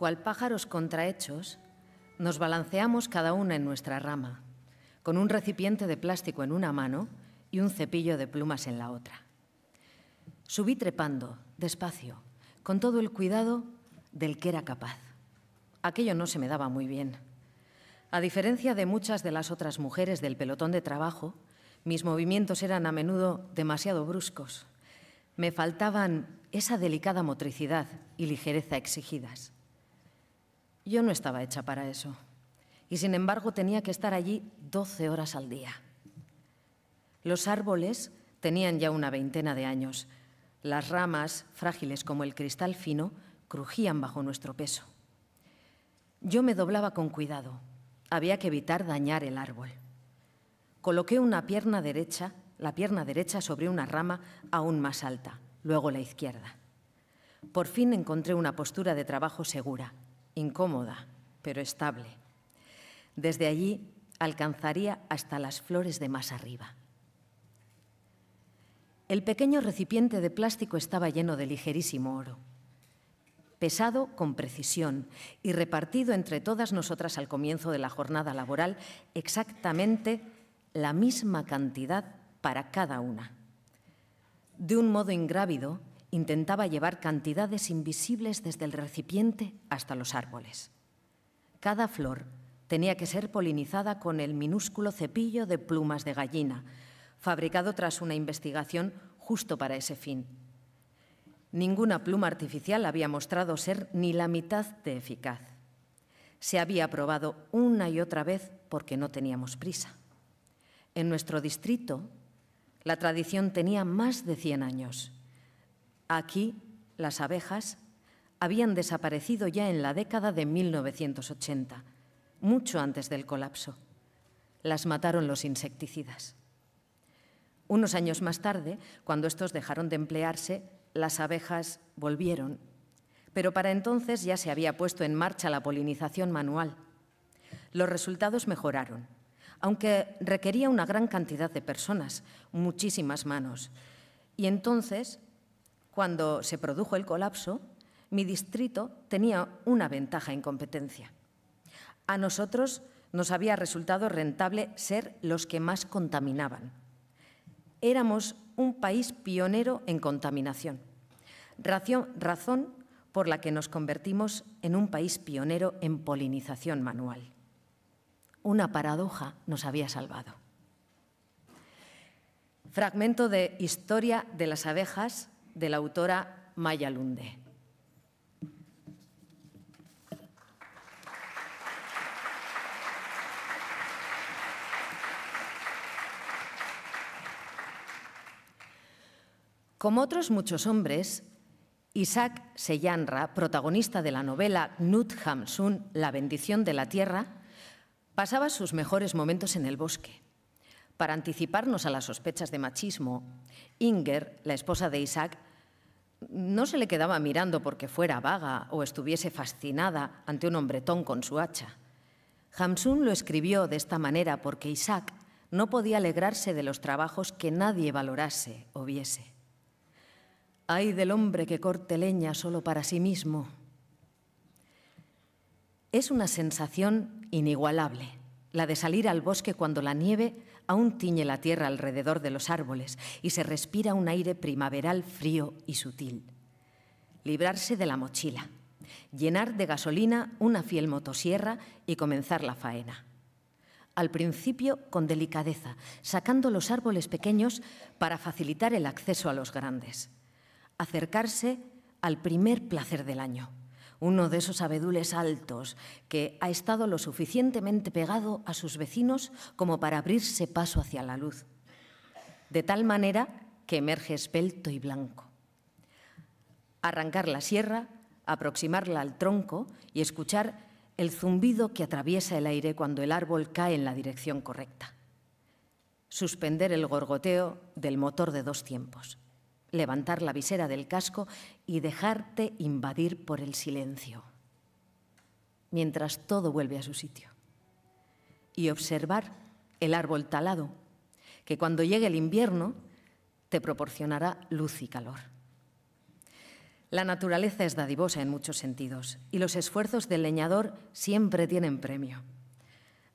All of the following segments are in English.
Cual pájaros contrahechos, nos balanceamos cada una en nuestra rama, con un recipiente de plástico en una mano y un cepillo de plumas en la otra. Subí trepando, despacio, con todo el cuidado del que era capaz. Aquello no se me daba muy bien. A diferencia de muchas de las otras mujeres del pelotón de trabajo, mis movimientos eran a menudo demasiado bruscos. Me faltaban esa delicada motricidad y ligereza exigidas. Yo no estaba hecha para eso, y sin embargo tenía que estar allí 12 horas al día. Los árboles tenían ya una veintena de años. Las ramas, frágiles como el cristal fino, crujían bajo nuestro peso. Yo me doblaba con cuidado. Había que evitar dañar el árbol. Coloqué la pierna derecha sobre una rama aún más alta, luego la izquierda. Por fin encontré una postura de trabajo segura, incómoda, pero estable. Desde allí alcanzaría hasta las flores de más arriba. El pequeño recipiente de plástico estaba lleno de ligerísimo oro, pesado con precisión y repartido entre todas nosotras al comienzo de la jornada laboral exactamente la misma cantidad para cada una. De un modo ingrávido, intentaba llevar cantidades invisibles desde el recipiente hasta los árboles. Cada flor tenía que ser polinizada con el minúsculo cepillo de plumas de gallina, fabricado tras una investigación justo para ese fin. Ninguna pluma artificial había mostrado ser ni la mitad de eficaz. Se había probado una y otra vez porque no teníamos prisa. En nuestro distrito, la tradición tenía más de 100 años. Aquí, las abejas habían desaparecido ya en la década de 1980, mucho antes del colapso. Las mataron los insecticidas. Unos años más tarde, cuando estos dejaron de emplearse, las abejas volvieron, pero para entonces ya se había puesto en marcha la polinización manual. Los resultados mejoraron, aunque requería una gran cantidad de personas, muchísimas manos. Y entonces, cuando se produjo el colapso, mi distrito tenía una ventaja en competencia. A nosotros nos había resultado rentable ser los que más contaminaban. Éramos un país pionero en contaminación, razón por la que nos convertimos en un país pionero en polinización manual. Una paradoja nos había salvado. Fragmento de Historia de las abejas de la autora Maja Lunde. Como otros muchos hombres, Isaac Sellanra, protagonista de la novela Knut Hamsun, La bendición de la tierra, pasaba sus mejores momentos en el bosque. Para anticiparnos a las sospechas de machismo, Inger, la esposa de Isaac, no se le quedaba mirando porque fuera vaga o estuviese fascinada ante un hombretón con su hacha. Hamsun lo escribió de esta manera porque Isaac no podía alegrarse de los trabajos que nadie valorase o viese. ¡Ay del hombre que corte leña solo para sí mismo! Es una sensación inigualable, la de salir al bosque cuando la nieve aún tiñe la tierra alrededor de los árboles y se respira un aire primaveral frío y sutil. Librarse de la mochila, llenar de gasolina una fiel motosierra y comenzar la faena. Al principio, con delicadeza, sacando los árboles pequeños para facilitar el acceso a los grandes. Acercarse al primer placer del año, uno de esos abedules altos que ha estado lo suficientemente pegado a sus vecinos como para abrirse paso hacia la luz. de tal manera que emerge esbelto y blanco. Arrancar la sierra, aproximarla al tronco y escuchar el zumbido que atraviesa el aire cuando el árbol cae en la dirección correcta. Suspender el gorgoteo del motor de 2 tiempos, levantar la visera del casco y dejarte invadir por el silencio, mientras todo vuelve a su sitio. Y observar el árbol talado, que cuando llegue el invierno te proporcionará luz y calor. La naturaleza es dadivosa en muchos sentidos y los esfuerzos del leñador siempre tienen premio.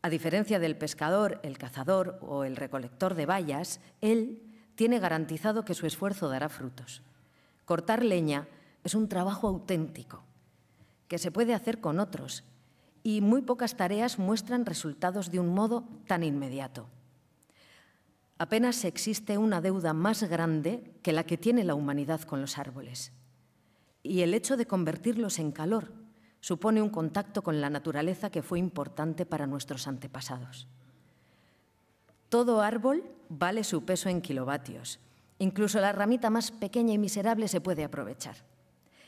A diferencia del pescador, el cazador o el recolector de bayas, él tiene garantizado que su esfuerzo dará frutos. Cortar leña es un trabajo auténtico, que se puede hacer con otros, y muy pocas tareas muestran resultados de un modo tan inmediato. Apenas existe una deuda más grande que la que tiene la humanidad con los árboles. Y el hecho de convertirlos en calor supone un contacto con la naturaleza que fue importante para nuestros antepasados. Todo árbol vale su peso en kilovatios. Incluso la ramita más pequeña y miserable se puede aprovechar.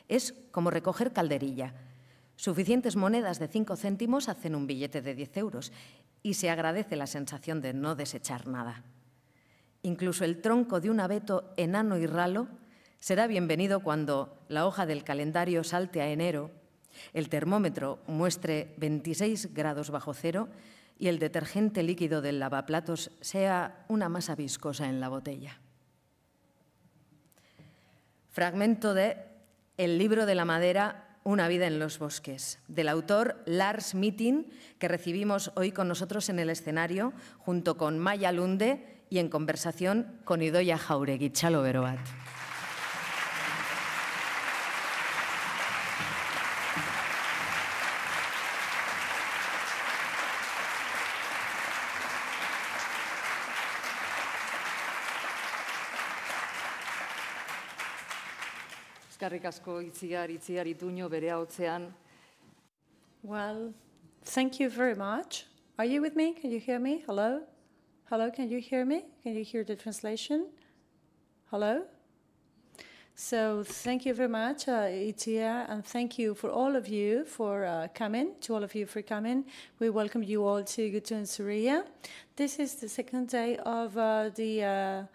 Es como recoger calderilla. Suficientes monedas de 5 céntimos hacen un billete de 10 euros y se agradece la sensación de no desechar nada. Incluso el tronco de un abeto enano y ralo será bienvenido cuando la hoja del calendario salte a enero, el termómetro muestre 26 grados bajo cero y el detergente líquido del lavaplatos sea una masa viscosa en la botella. Fragmento de El libro de la madera, una vida en los bosques, del autor Lars Mytting, que recibimos hoy con nosotros en el escenario, junto con Maja Lunde y en conversación con Idoia Jauregi. Txalo bero bat. Eskerrik asko Itziar Ituño bere ahotsean. Well, thank you very much. Are you with me? Can you hear me? Hello? Hello, can you hear me? Can you hear the translation? Hello? So thank you very much, Itzia, and thank you for all of you for coming, to all of you for coming. We welcome you all to Gutun Surya. This is the second day of the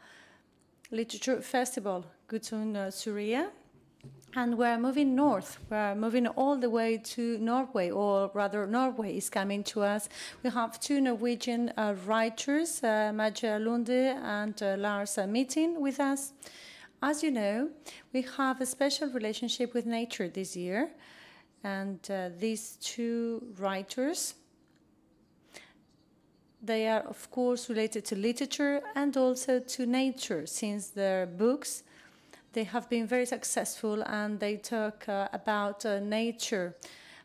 Literature Festival, Gutun Surya. And we're moving north. We're moving all the way to Norway, or rather Norway is coming to us. We have 2 Norwegian writers, Maja Lunde and Lars Mytting with us. As you know, we have a special relationship with nature this year. And these 2 writers, they are of course related to literature and also to nature, since their books, they have been very successful and they talk about nature.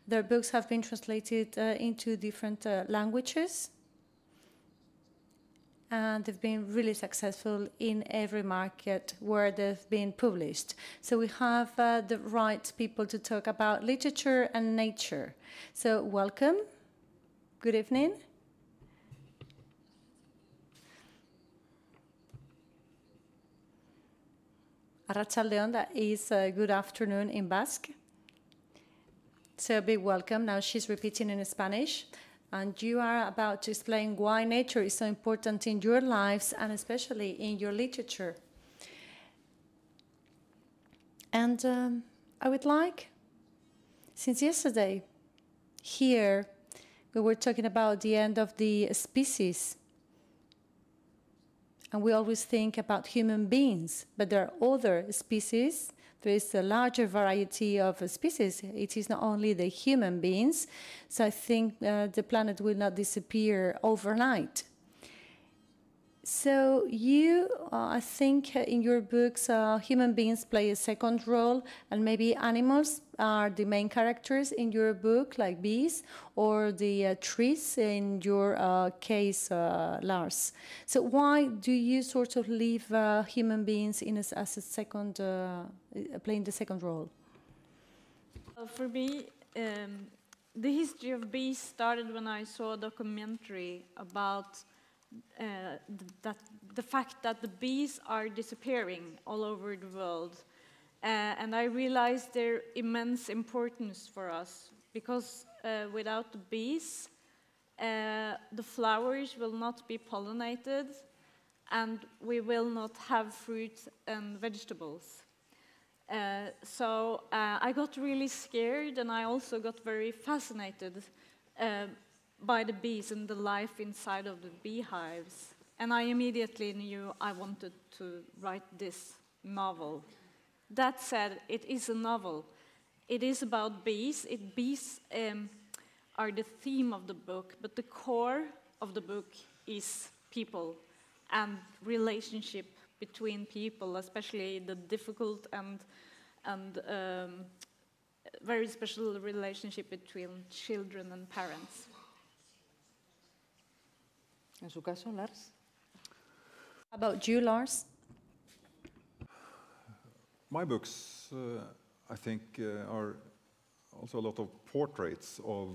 Their books have been translated into different languages, and they've been really successful in every market where they've been published. So we have the right people to talk about literature and nature. So welcome. Good evening. Arratsaldeon, that is good afternoon in Basque. So a big welcome. Now she's repeating in Spanish. And you are about to explain why nature is so important in your lives and especially in your literature. And I would like, since yesterday, here we were talking about the end of the species. And we always think about human beings, but there are other species. There is a larger variety of species. It is not only the human beings. So I think the planet will not disappear overnight. So you, I think in your books, human beings play a second role, and maybe animals are the main characters in your book, like bees, or the trees in your case, Lars. So why do you sort of leave human beings in as a second, playing the second role? For me, the history of bees started when I saw a documentary about the fact that the bees are disappearing all over the world. And I realized their immense importance for us, because without the bees, the flowers will not be pollinated, and we will not have fruit and vegetables. So I got really scared, and I also got very fascinated by the bees and the life inside of the beehives. And I immediately knew I wanted to write this novel. That said, it is a novel. It is about bees. Bees are the theme of the book, but the core of the book is people and relationship between people, especially the difficult and very special relationship between children and parents. En su caso, Lars. How about you, Lars? My books, I think, are also a lot of portraits of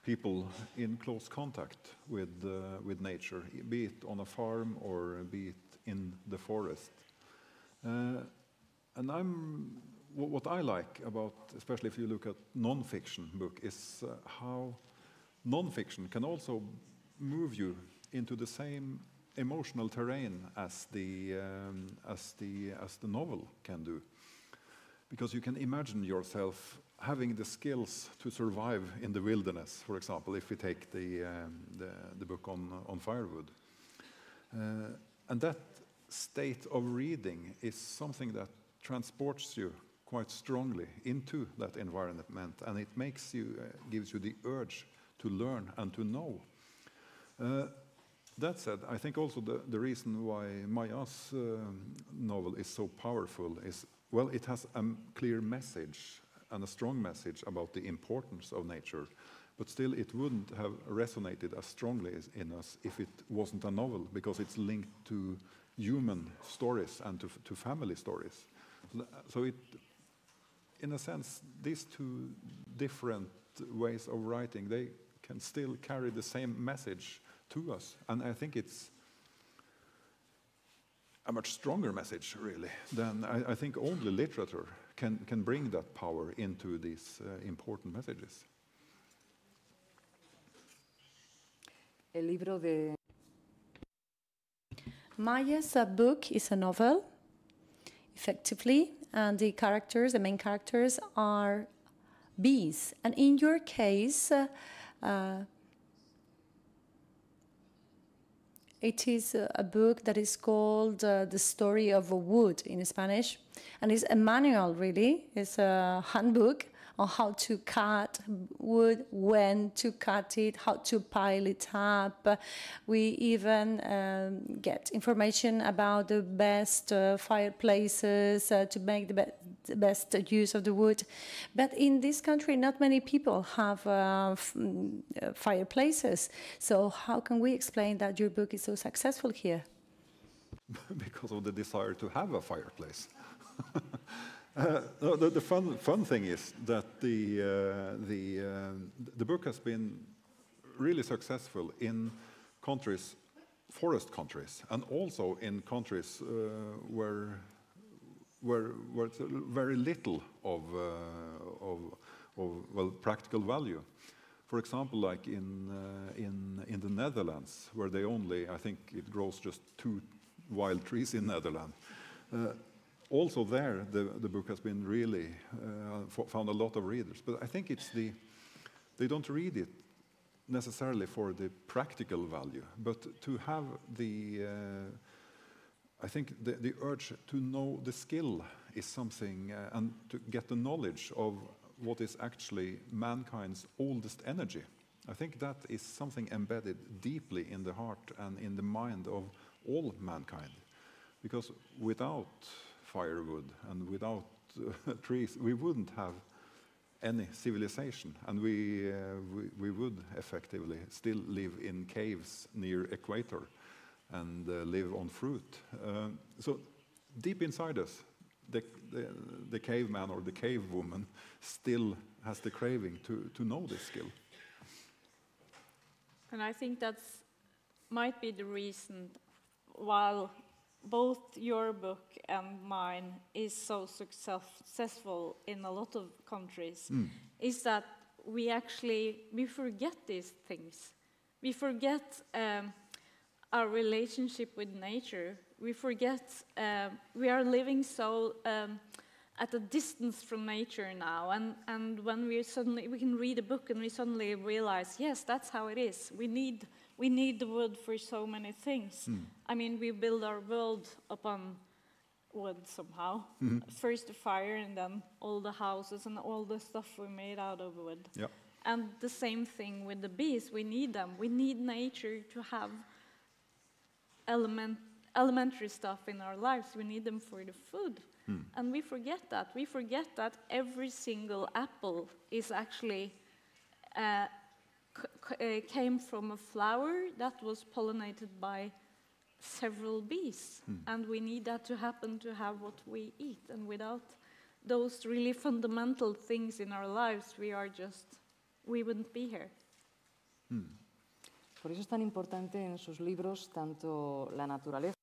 people in close contact with nature, be it on a farm or be it in the forest. And what I like about, especially if you look at non-fiction book, is how non-fiction can also move you into the same emotional terrain as the novel can do, because you can imagine yourself having the skills to survive in the wilderness. For example, if we take the book on firewood, and that state of reading is something that transports you quite strongly into that environment, and it makes you gives you the urge to learn and to know. That said, I think also the reason why Maja's novel is so powerful is, well, it has a clear message and a strong message about the importance of nature, but still it wouldn't have resonated as strongly in us if it wasn't a novel, because it's linked to human stories and to family stories. So it, in a sense, these two different ways of writing, they can still carry the same message to us, and I think it's a much stronger message, really, than I think only literature can bring that power into these important messages. El libro de... Maja's book is a novel, effectively, and the main characters are bees. And in your case, it is a book that is called The Story of a Wood in Spanish, and it's a manual, really. It's a handbook on how to cut wood, when to cut it, how to pile it up. We even get information about the best fireplaces to make the best use of the wood. But in this country, not many people have fireplaces. So how can we explain that your book is so successful here? Because of the desire to have a fireplace. The fun thing is that the book has been really successful in countries, forest countries, and also in countries where it's very little of practical value. For example, like in the Netherlands, where they only, I think it grows just 2 wild trees in Netherlands. Also there, the book has been really found a lot of readers. But I think it's they don't read it necessarily for the practical value, but to have I think the urge to know the skill is something, and to get the knowledge of what is actually mankind's oldest energy. I think that is something embedded deeply in the heart and in the mind of all mankind. Because without firewood and without trees, we wouldn't have any civilization, and we would effectively still live in caves near equator and live on fruit. So deep inside us, the caveman or the cave woman still has the craving to know this skill. And I think that's might be the reason while both your book and mine is so successful in a lot of countries, is that we forget these things. We forget our relationship with nature. We forget we are living so at a distance from nature now, and when we can read a book and we suddenly realize, yes, that's how it is. We need the wood for so many things. I mean, we build our world upon wood somehow. First the fire, and then all the houses and all the stuff we made out of wood. Yep. And the same thing with the bees. We need them. We need nature to have elementary stuff in our lives. We need them for the food. And we forget that. We forget that every single apple is actually came from a flower that was pollinated by several bees. And we need that to happen to have what we eat. And without those really fundamental things in our lives, we wouldn't be here. Por eso es tan importante en sus libros tanto la naturaleza.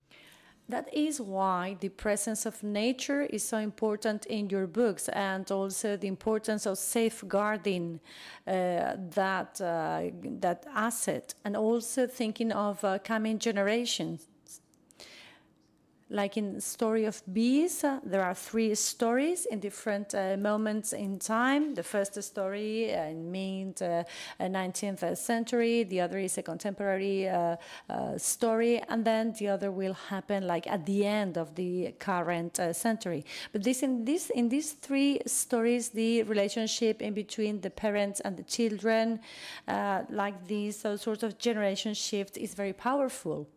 That is why the presence of nature is so important in your books, and also the importance of safeguarding that asset, and also thinking of coming generations. Like in the story of bees, there are 3 stories in different moments in time. The first story in mid-19th century, the other is a contemporary story, and then the other will happen like at the end of the current century. But in these 3 stories, the relationship in between the parents and the children, like this sort of generation shift, is very powerful.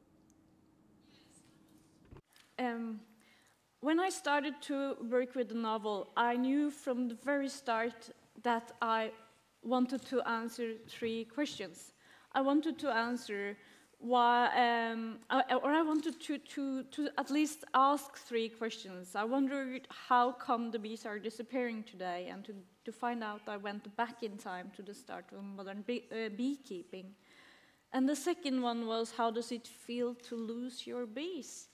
When I started to work with the novel, I knew from the very start that I wanted to answer 3 questions. I wanted to answer why, or I wanted to at least ask 3 questions. I wondered how come the bees are disappearing today, and to find out, I went back in time to the start of modern beekeeping. And the second one was, how does it feel to lose your bees?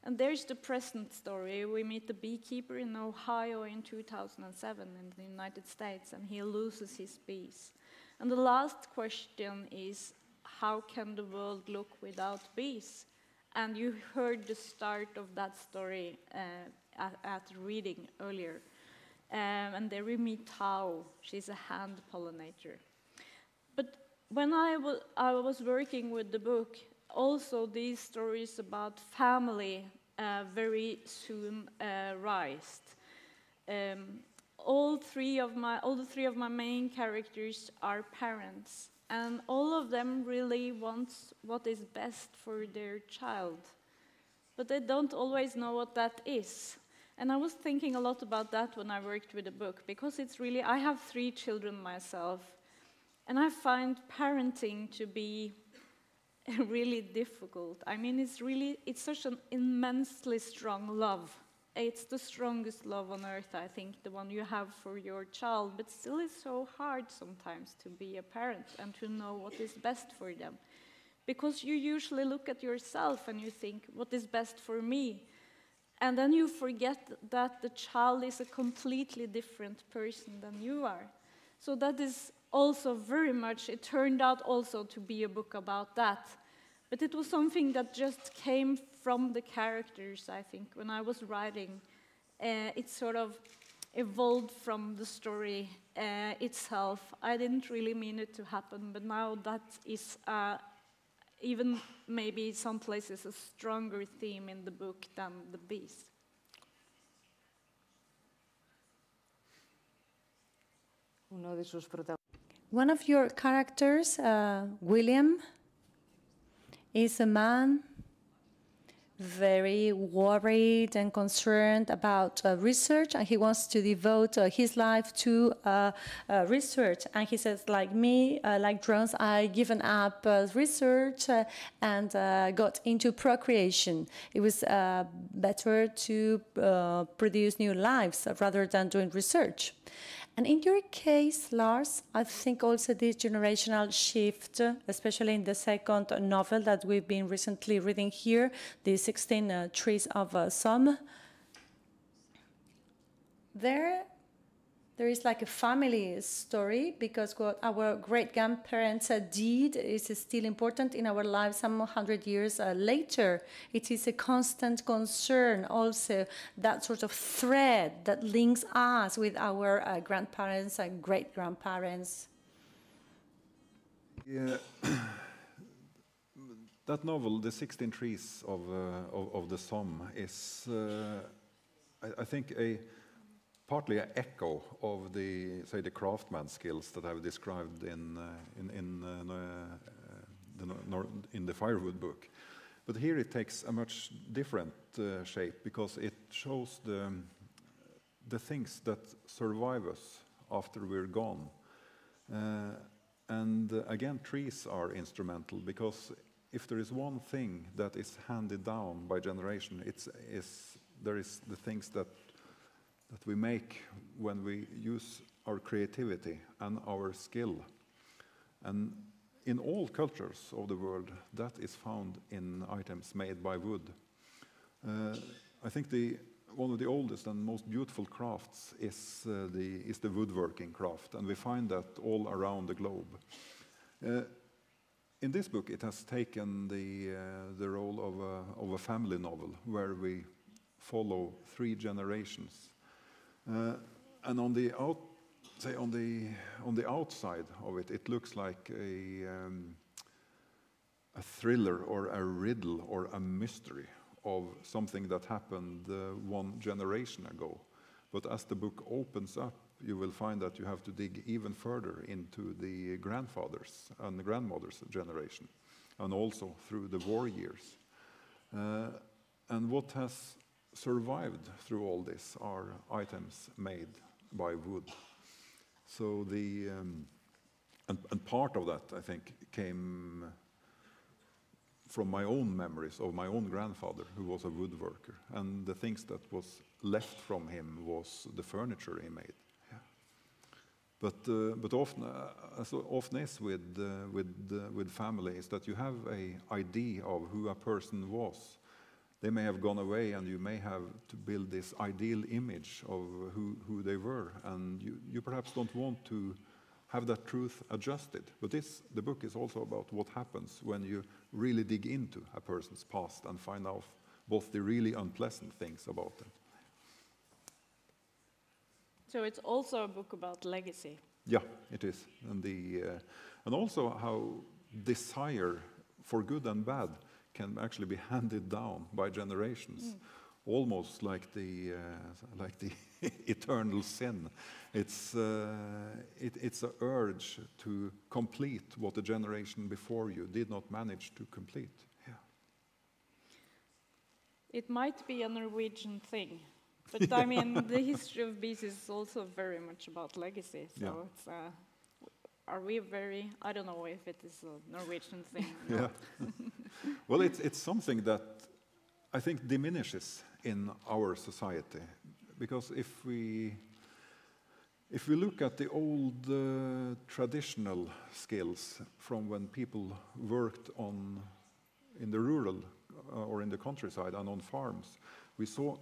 And there's the present story. We meet the beekeeper in Ohio in 2007 in the United States, and he loses his bees. And the last question is, how can the world look without bees? And you heard the start of that story at reading earlier. And there we meet Tao. She's a hand pollinator. But when I was working with the book, also these stories about family very soon rised. All the three of my main characters are parents, and all of them really want what is best for their child, but they don't always know what that is. And I was thinking a lot about that when I worked with the book, because it's really, I have 3 children myself, and I find parenting to be really difficult. I mean, it's such an immensely strong love. It's the strongest love on earth, I think, the one you have for your child, but still it's so hard sometimes to be a parent and to know what is best for them. Because you usually look at yourself and you think, what is best for me? And then you forget that the child is a completely different person than you are. So that is also very much, it turned out also to be a book about that. But it was something that just came from the characters, I think, when I was writing. It sort of evolved from the story itself. I didn't really mean it to happen, but now that is even maybe some places a stronger theme in the book than the bees. One of your characters, William, is a man very worried and concerned about research, and he wants to devote his life to research. And he says, like me, like drones, I've given up research and got into procreation. It was better to produce new lives rather than doing research. And in your case, Lars, I think also this generational shift, especially in the second novel that we've been recently reading here, the 16 Trees of Somme, there is like a family story, because what our great-grandparents did is still important in our lives some 100 years later. It is a constant concern also, that sort of thread that links us with our grandparents and great-grandparents. Yeah. That novel, The 16 Trees of the Somme, is, I think, partly an echo of the, say, the craftsman skills that I've described in the Firewood book. But here it takes a much different shape, because it shows the things that survive us after we're gone. And again, trees are instrumental, because if there is one thing that is handed down by generation, there is the things that we make when we use our creativity and our skill. And in all cultures of the world, that is found in items made by wood. I think one of the oldest and most beautiful crafts is the woodworking craft, and we find that all around the globe. In this book, it has taken the role of a family novel, where we follow 3 generations. And on the outside of it, it looks like a thriller or a riddle or a mystery of something that happened 1 generation ago. But as the book opens up, you will find that you have to dig even further into the grandfathers and the grandmothers' generation, and also through the war years. And what has survived through all this are items made by wood. So and part of that, I think, came from my own memories of my own grandfather, who was a woodworker, and the things that was left from him was the furniture he made. Yeah. But often, as often is with family, is that you have an idea of who a person was. They may have gone away, and you may have to build this ideal image of who they were, and you perhaps don't want to have that truth adjusted. But the book is also about what happens when you really dig into a person's past and find out both the really unpleasant things about them. So it's also a book about legacy. Yeah, it is, and also how desire for good and bad can actually be handed down by generations, almost like the eternal sin. It's an urge to complete what the generation before you did not manage to complete. Yeah. It might be a Norwegian thing, but I mean, the history of bees is also very much about legacy. So Yeah. it's, are we very? I don't know if it is a Norwegian thing. Yeah. Well, it's something that I think diminishes in our society, because if we look at the old traditional skills from when people worked in the rural or in the countryside and on farms, we saw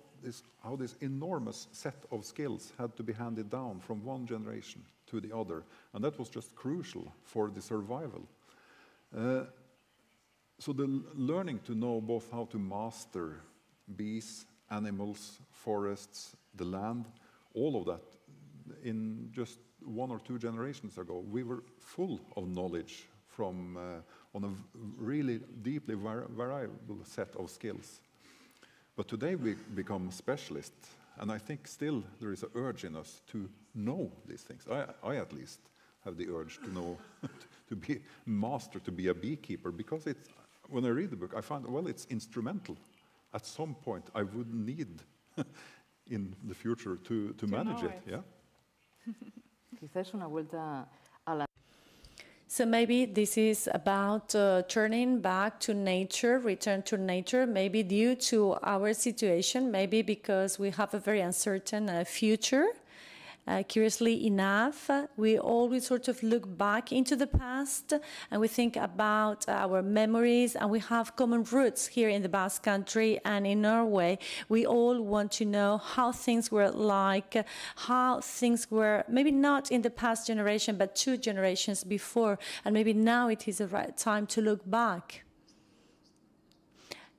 how this enormous set of skills had to be handed down from one generation to the other, and that was just crucial for the survival. So the learning to know both how to master bees, animals, forests, the land, all of that, in just 1 or 2 generations ago, we were full of knowledge from on a really deeply variable set of skills. But today we become specialists, and I think still there is an urge in us to know these things. I at least have the urge to know, to be master, to be a beekeeper, because when I read the book, I find, well, it's instrumental. At some point, I would need in the future to manage it. Yeah. Quizás una vuelta a la... So maybe this is about turning back to nature, return to nature, maybe due to our situation, maybe because we have a very uncertain future. Curiously enough, we always sort of look back into the past and we think about our memories, and we have common roots here in the Basque Country and in Norway. We all want to know how things were like, how things were, maybe not in the past generation, but 2 generations before, and maybe now it is the right time to look back.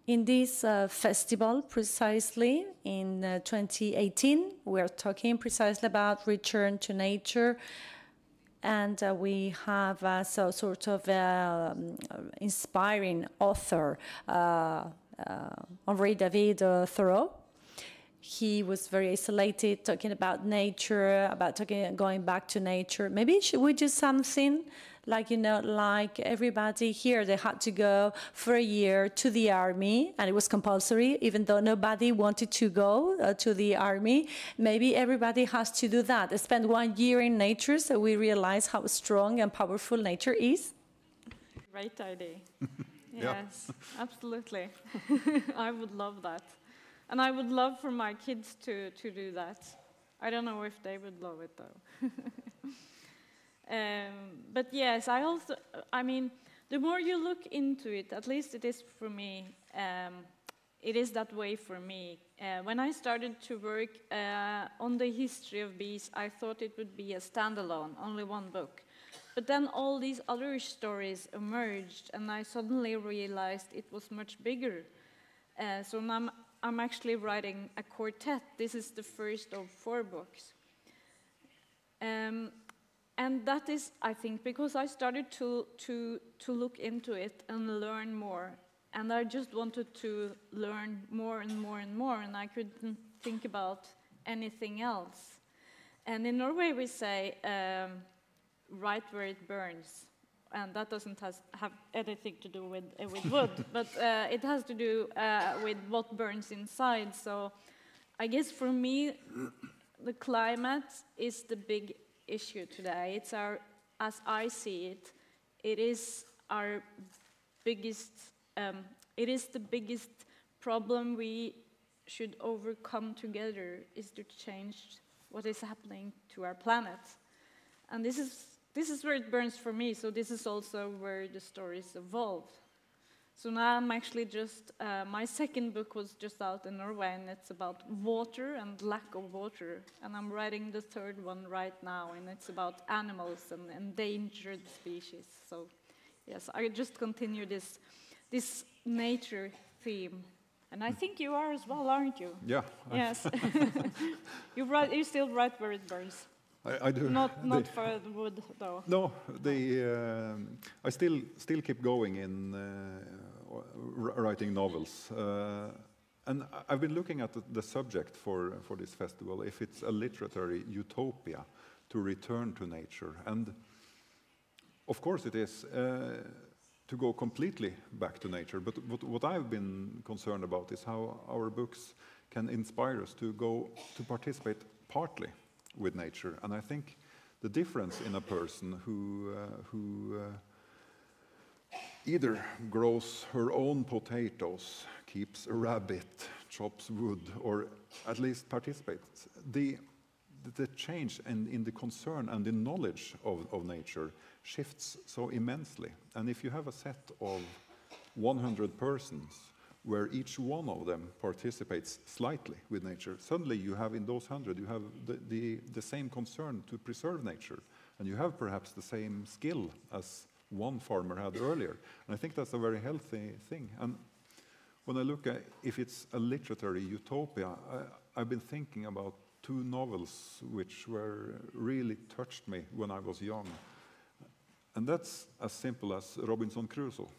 In this festival, precisely in 2018, we're talking precisely about return to nature, and we have so sort of inspiring author, Henri David Thoreau. He was very isolated, talking about nature, about going back to nature. Maybe should we do something like, you know, like everybody here, they had to go for a year to the army, and it was compulsory, even though nobody wanted to go to the army. Maybe everybody has to do that, spend 1 year in nature, so we realize how strong and powerful nature is. Great idea. Yeah. Yes, absolutely. I would love that. And I would love for my kids to do that. I don't know if they would love it, though. But yes, I mean, the more you look into it, at least it is for me, it is that way for me. When I started to work on the history of bees, I thought it would be a standalone, only 1 book. But then all these other stories emerged, and I suddenly realized it was much bigger. So now I'm actually writing a quartet. This is the first of 4 books. And that is, I think, because I started to look into it and learn more. And I just wanted to learn more and more and more, and I couldn't think about anything else. And in Norway we say, write where it burns. And that doesn't have anything to do with wood, but it has to do with what burns inside. So I guess for me, the climate is the big issue today. It's as I see it, it is our biggest, it is the biggest problem we should overcome together, is to change what is happening to our planet. And this is where it burns for me, so this is also where the stories evolve. So now I'm actually just, my 2nd book was just out in Norway, and it's about water and lack of water. And I'm writing the 3rd one right now, and it's about animals and endangered species. So yes, I just continue this nature theme. And I think you are as well, aren't you? Yeah. Yes. You still write where it burns. I do. Not for the wood, though. No, I still keep going in writing novels, and I've been looking at the subject for this festival, if it's a literary utopia to return to nature, and of course it is to go completely back to nature. But what I've been concerned about is how our books can inspire us to participate partly with nature. And I think the difference in a person who either grows her own potatoes, keeps a rabbit, chops wood, or at least participates, the change in the concern and the knowledge of nature shifts so immensely. And if you have a set of 100 persons where each one of them participates slightly with nature, suddenly you have, in those 100, you have the same concern to preserve nature, and you have perhaps the same skill as one farmer had earlier. And I think that's a very healthy thing. And when I look at if it's a literary utopia, I've been thinking about 2 novels which really touched me when I was young. And that's as simple as Robinson Crusoe,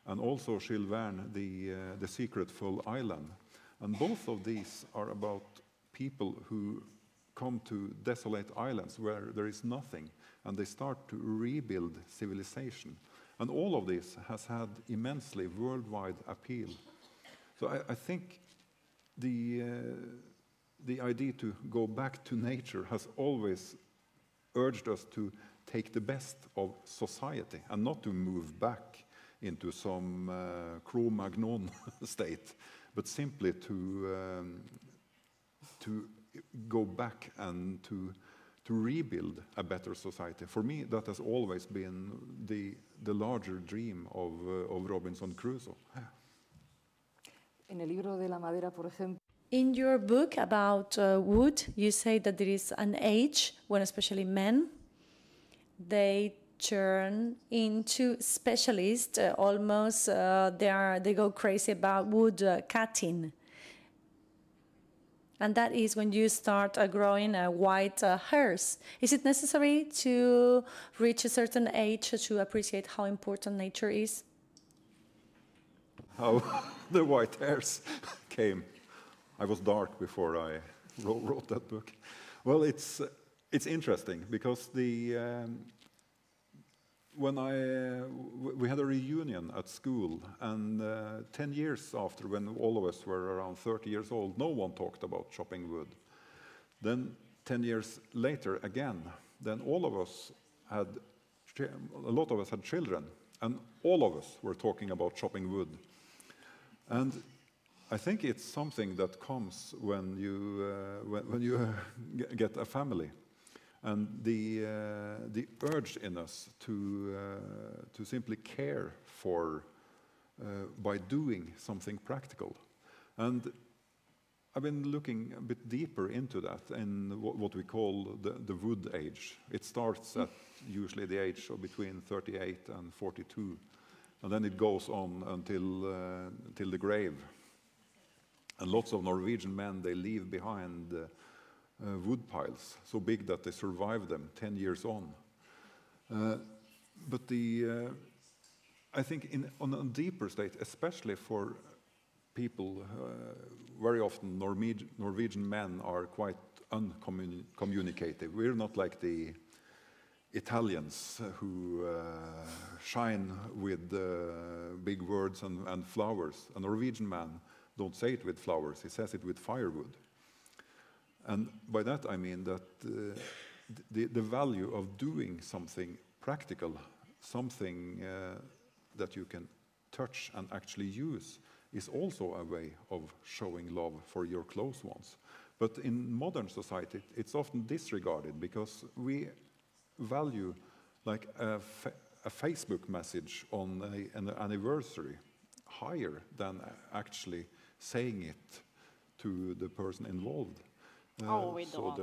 and also Jules Verne, the Secretful Island. And both of these are about people who come to desolate islands where there is nothing, and they start to rebuild civilization. And all of this has had immensely worldwide appeal. So I think the idea to go back to nature has always urged us to take the best of society and not to move back into some Cro-Magnon state, but simply to go back and to to rebuild a better society. For me, that has always been the larger dream of Robinson Crusoe. En el libro de la madera, por ejemplo, In your book about wood, you say that there is an age when especially men, they turn into specialists, almost they go crazy about wood cutting. And that is when you start growing white hairs. Is it necessary to reach a certain age to appreciate how important nature is? How the white hairs came. I was dark before I wrote that book. Well, it's interesting because when we had a reunion at school, and 10 years after, when all of us were around 30 years old, no one talked about chopping wood. Then 10 years later again, then all of us had, a lot of us had children, and all of us were talking about chopping wood. And I think it's something that comes when you get a family, and the urge in us to simply care for by doing something practical. And I've been looking a bit deeper into that in what we call the wood age. It starts at usually the age of between 38 and 42, and then it goes on until the grave. And lots of Norwegian men, they leave behind wood piles so big that they survive them 10 years on. But I think on a deeper state, especially for people, very often Norwegian men are quite uncommunicative. We're not like the Italians who shine with big words and flowers. A Norwegian man don't say it with flowers, he says it with firewood. And by that I mean that the value of doing something practical, something that you can touch and actually use, is also a way of showing love for your close ones. But in modern society, it's often disregarded because we value like a Facebook message on an anniversary higher than actually saying it to the person involved. Oh, we don't,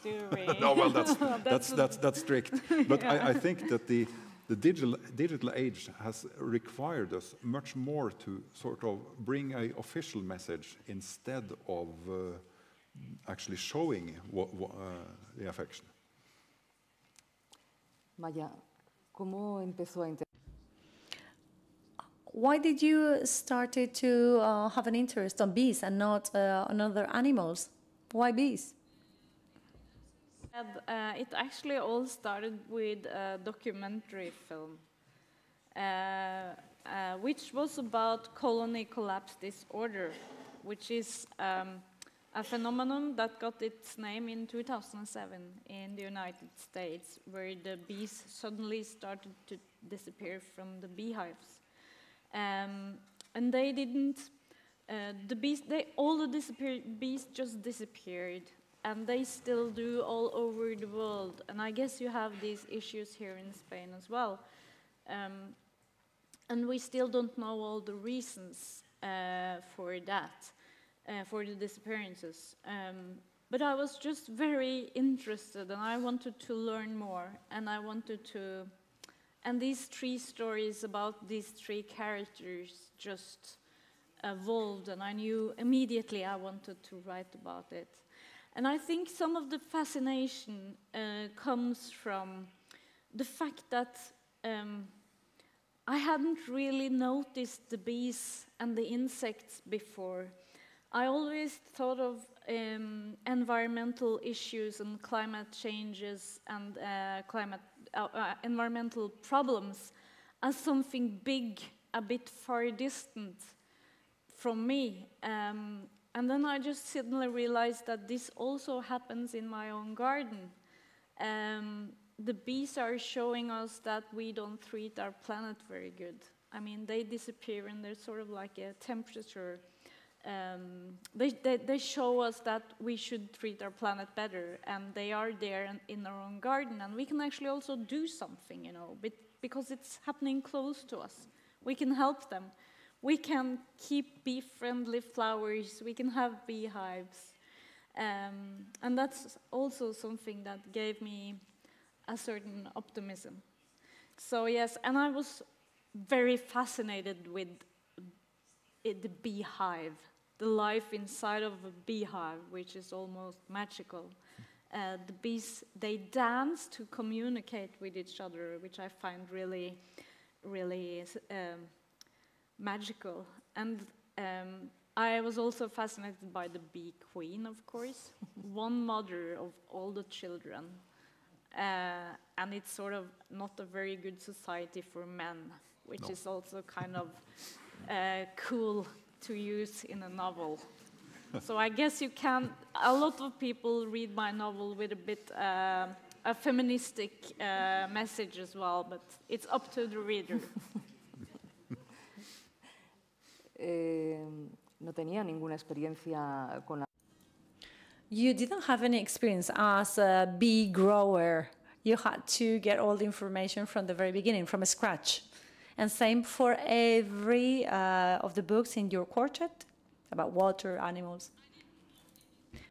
do we? No, well, that's strict. But I think that the digital age has required us much more to sort of bring an official message instead of actually showing the affection. Maja, ¿cómo empezó a Why did you start to have an interest on bees and not on other animals? Why bees? It actually all started with a documentary film, which was about colony collapse disorder, which is a phenomenon that got its name in 2007 in the United States, where the bees suddenly started to disappear from the beehives. And they didn't, all the bees just disappeared, and they still do all over the world. And I guess you have these issues here in Spain as well. And we still don't know all the reasons for that, for the disappearances. But I was just very interested, and I wanted to learn more, and I wanted to, and these three stories about these three characters just evolved, and I knew immediately I wanted to write about it. And I think some of the fascination comes from the fact that I hadn't really noticed the bees and the insects before. I always thought of environmental issues and climate changes and environmental problems as something big, a bit far distant from me. And then I just suddenly realized that this also happens in my own garden. The bees are showing us that we don't treat our planet very good. I mean, they disappear, and there's sort of like a temperature they show us that we should treat our planet better, and they are there in our own garden, and we can actually also do something, you know, because it's happening close to us. We can help them. We can keep bee-friendly flowers. We can have beehives. And that's also something that gave me a certain optimism. So yes, and I was very fascinated with the beehive, the life inside of a beehive, which is almost magical. The bees, they dance to communicate with each other, which I find really, really magical. And I was also fascinated by the bee queen, of course, one mother of all the children. And it's sort of not a very good society for men, which is also kind of cool to use in a novel. So I guess you can, a lot of people read my novel with a bit a feministic message as well, but it's up to the reader. No tenía ninguna experiencia con la... You didn't have any experience as a bee grower. You had to get all the information from the very beginning, from scratch. And same for every of the books in your quartet, about water, animals.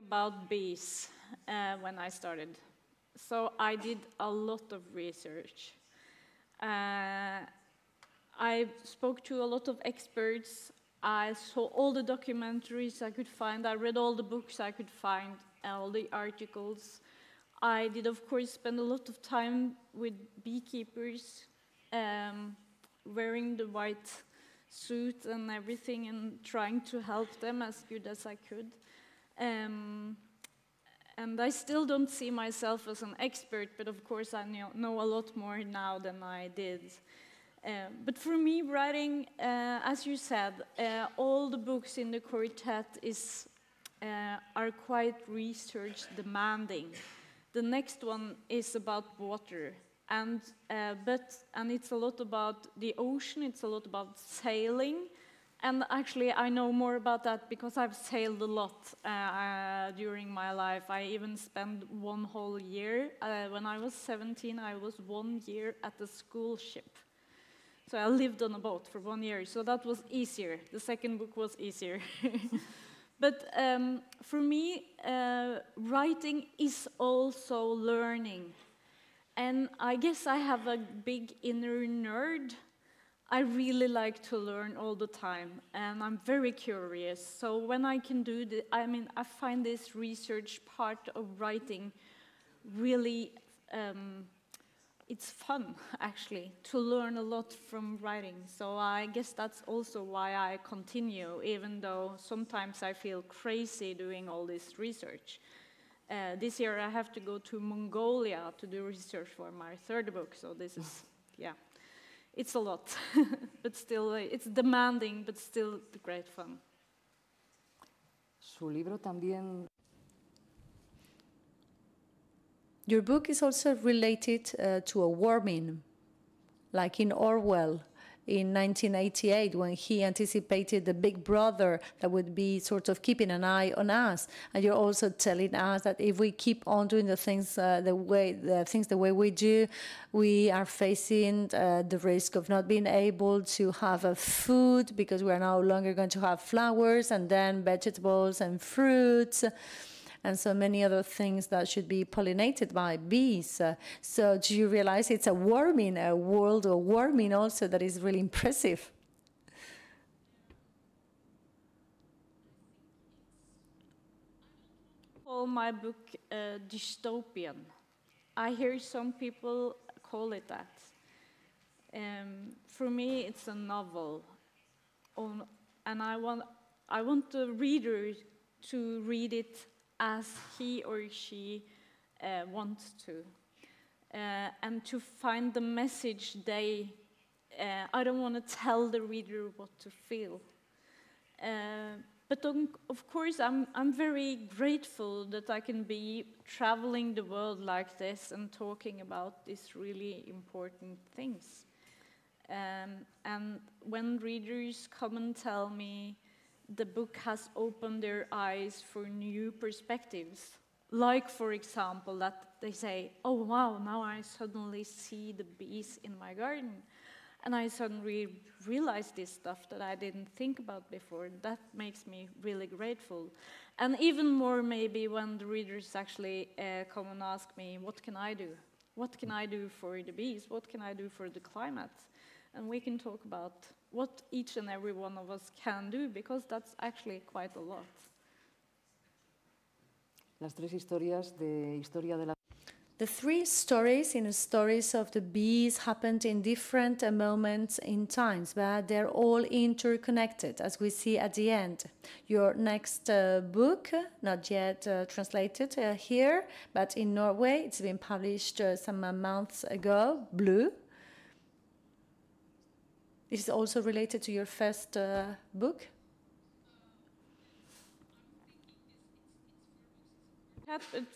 About bees when I started. So I did a lot of research. I spoke to a lot of experts. I saw all the documentaries I could find. I read all the books I could find, all the articles. I did, of course, spend a lot of time with beekeepers, wearing the white suit and everything and trying to help them as good as I could. And I still don't see myself as an expert, but of course I know a lot more now than I did. But for me, writing, as you said, all the books in the quartet are quite research demanding. The next one is about water, and it's a lot about the ocean. It's a lot about sailing, and actually I know more about that because I've sailed a lot during my life. I even spent one whole year. When I was 17, I was 1 year at the school ship. So I lived on a boat for 1 year, so that was easier. The second book was easier. But for me, writing is also learning. And I guess I have a big inner nerd. I really like to learn all the time, and I'm very curious. So when I can do this, I find this research part of writing really, it's fun, actually, to learn a lot from writing. So I guess that's also why I continue, even though sometimes I feel crazy doing all this research. This year I have to go to Mongolia to do research for my third book, so this is, yeah, it's a lot. But still, it's demanding, but still great fun. Su libro también... Your book is also related to a warming, like in Orwell in 1988, when he anticipated the big brother that would be sort of keeping an eye on us. And you're also telling us that if we keep on doing the things the way we do, we are facing the risk of not being able to have a food because we are no longer going to have flowers and then vegetables and fruits. And so many other things that should be pollinated by bees. So do you realize it's a warming, a world of warming also that is really impressive? I call my book dystopian. I hear some people call it that. For me, it's a novel. And I want the reader to read it as he or she wants to, and to find the message I don't want to tell the reader what to feel. But of course, I'm very grateful that I can be traveling the world like this and talking about these really important things. And when readers come and tell me the book has opened their eyes for new perspectives. Like, for example, that they say, oh wow, now I suddenly see the bees in my garden. And I suddenly realize this stuff that I didn't think about before. That makes me really grateful. And even more maybe when the readers actually come and ask me, what can I do? What can I do for the bees? What can I do for the climate? And we can talk about what each and every one of us can do, because that's actually quite a lot. Las tres historias de historia de la... The three stories in the stories of the bees happened in different moments in times, but they're all interconnected, as we see at the end. Your next book, not yet translated here, but in Norway, it's been published some months ago, Blue. Is it also related to your first book?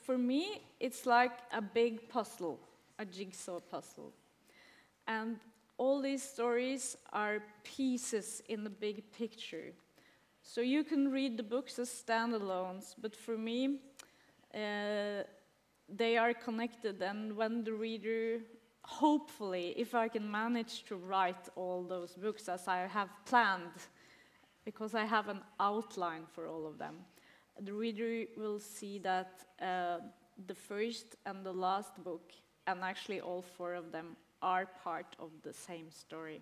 For me, it's like a big puzzle, a jigsaw puzzle. And all these stories are pieces in the big picture. So you can read the books as standalones, but for me, they are connected. And when the reader, hopefully, if I can manage to write all those books as I have planned, because I have an outline for all of them, the reader will see that the first and the last book, and actually all four of them, are part of the same story.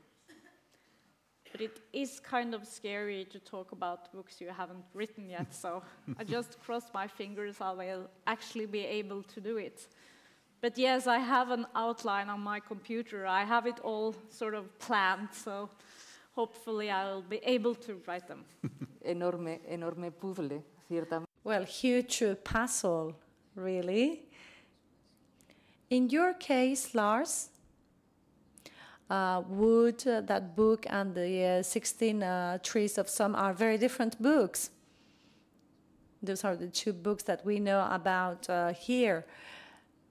But it is kind of scary to talk about books you haven't written yet, so I just cross my fingers I will actually be able to do it. But yes, I have an outline on my computer. I have it all sort of planned, so hopefully I'll be able to write them. Enorme puzzle, ciertamente. Well, huge puzzle, really. In your case, Lars, Wood, that book, and the 16 Trees of Some are very different books. Those are the two books that we know about here.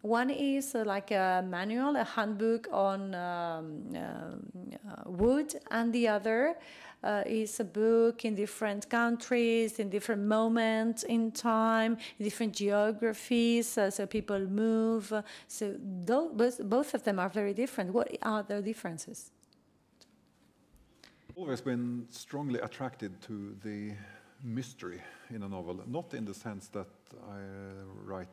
One is like a manual, a handbook on wood, and the other is a book in different countries, in different moments in time, in different geographies, so people move. So both of them are very different. What are the differences? I've always been strongly attracted to the mystery in a novel, not in the sense that I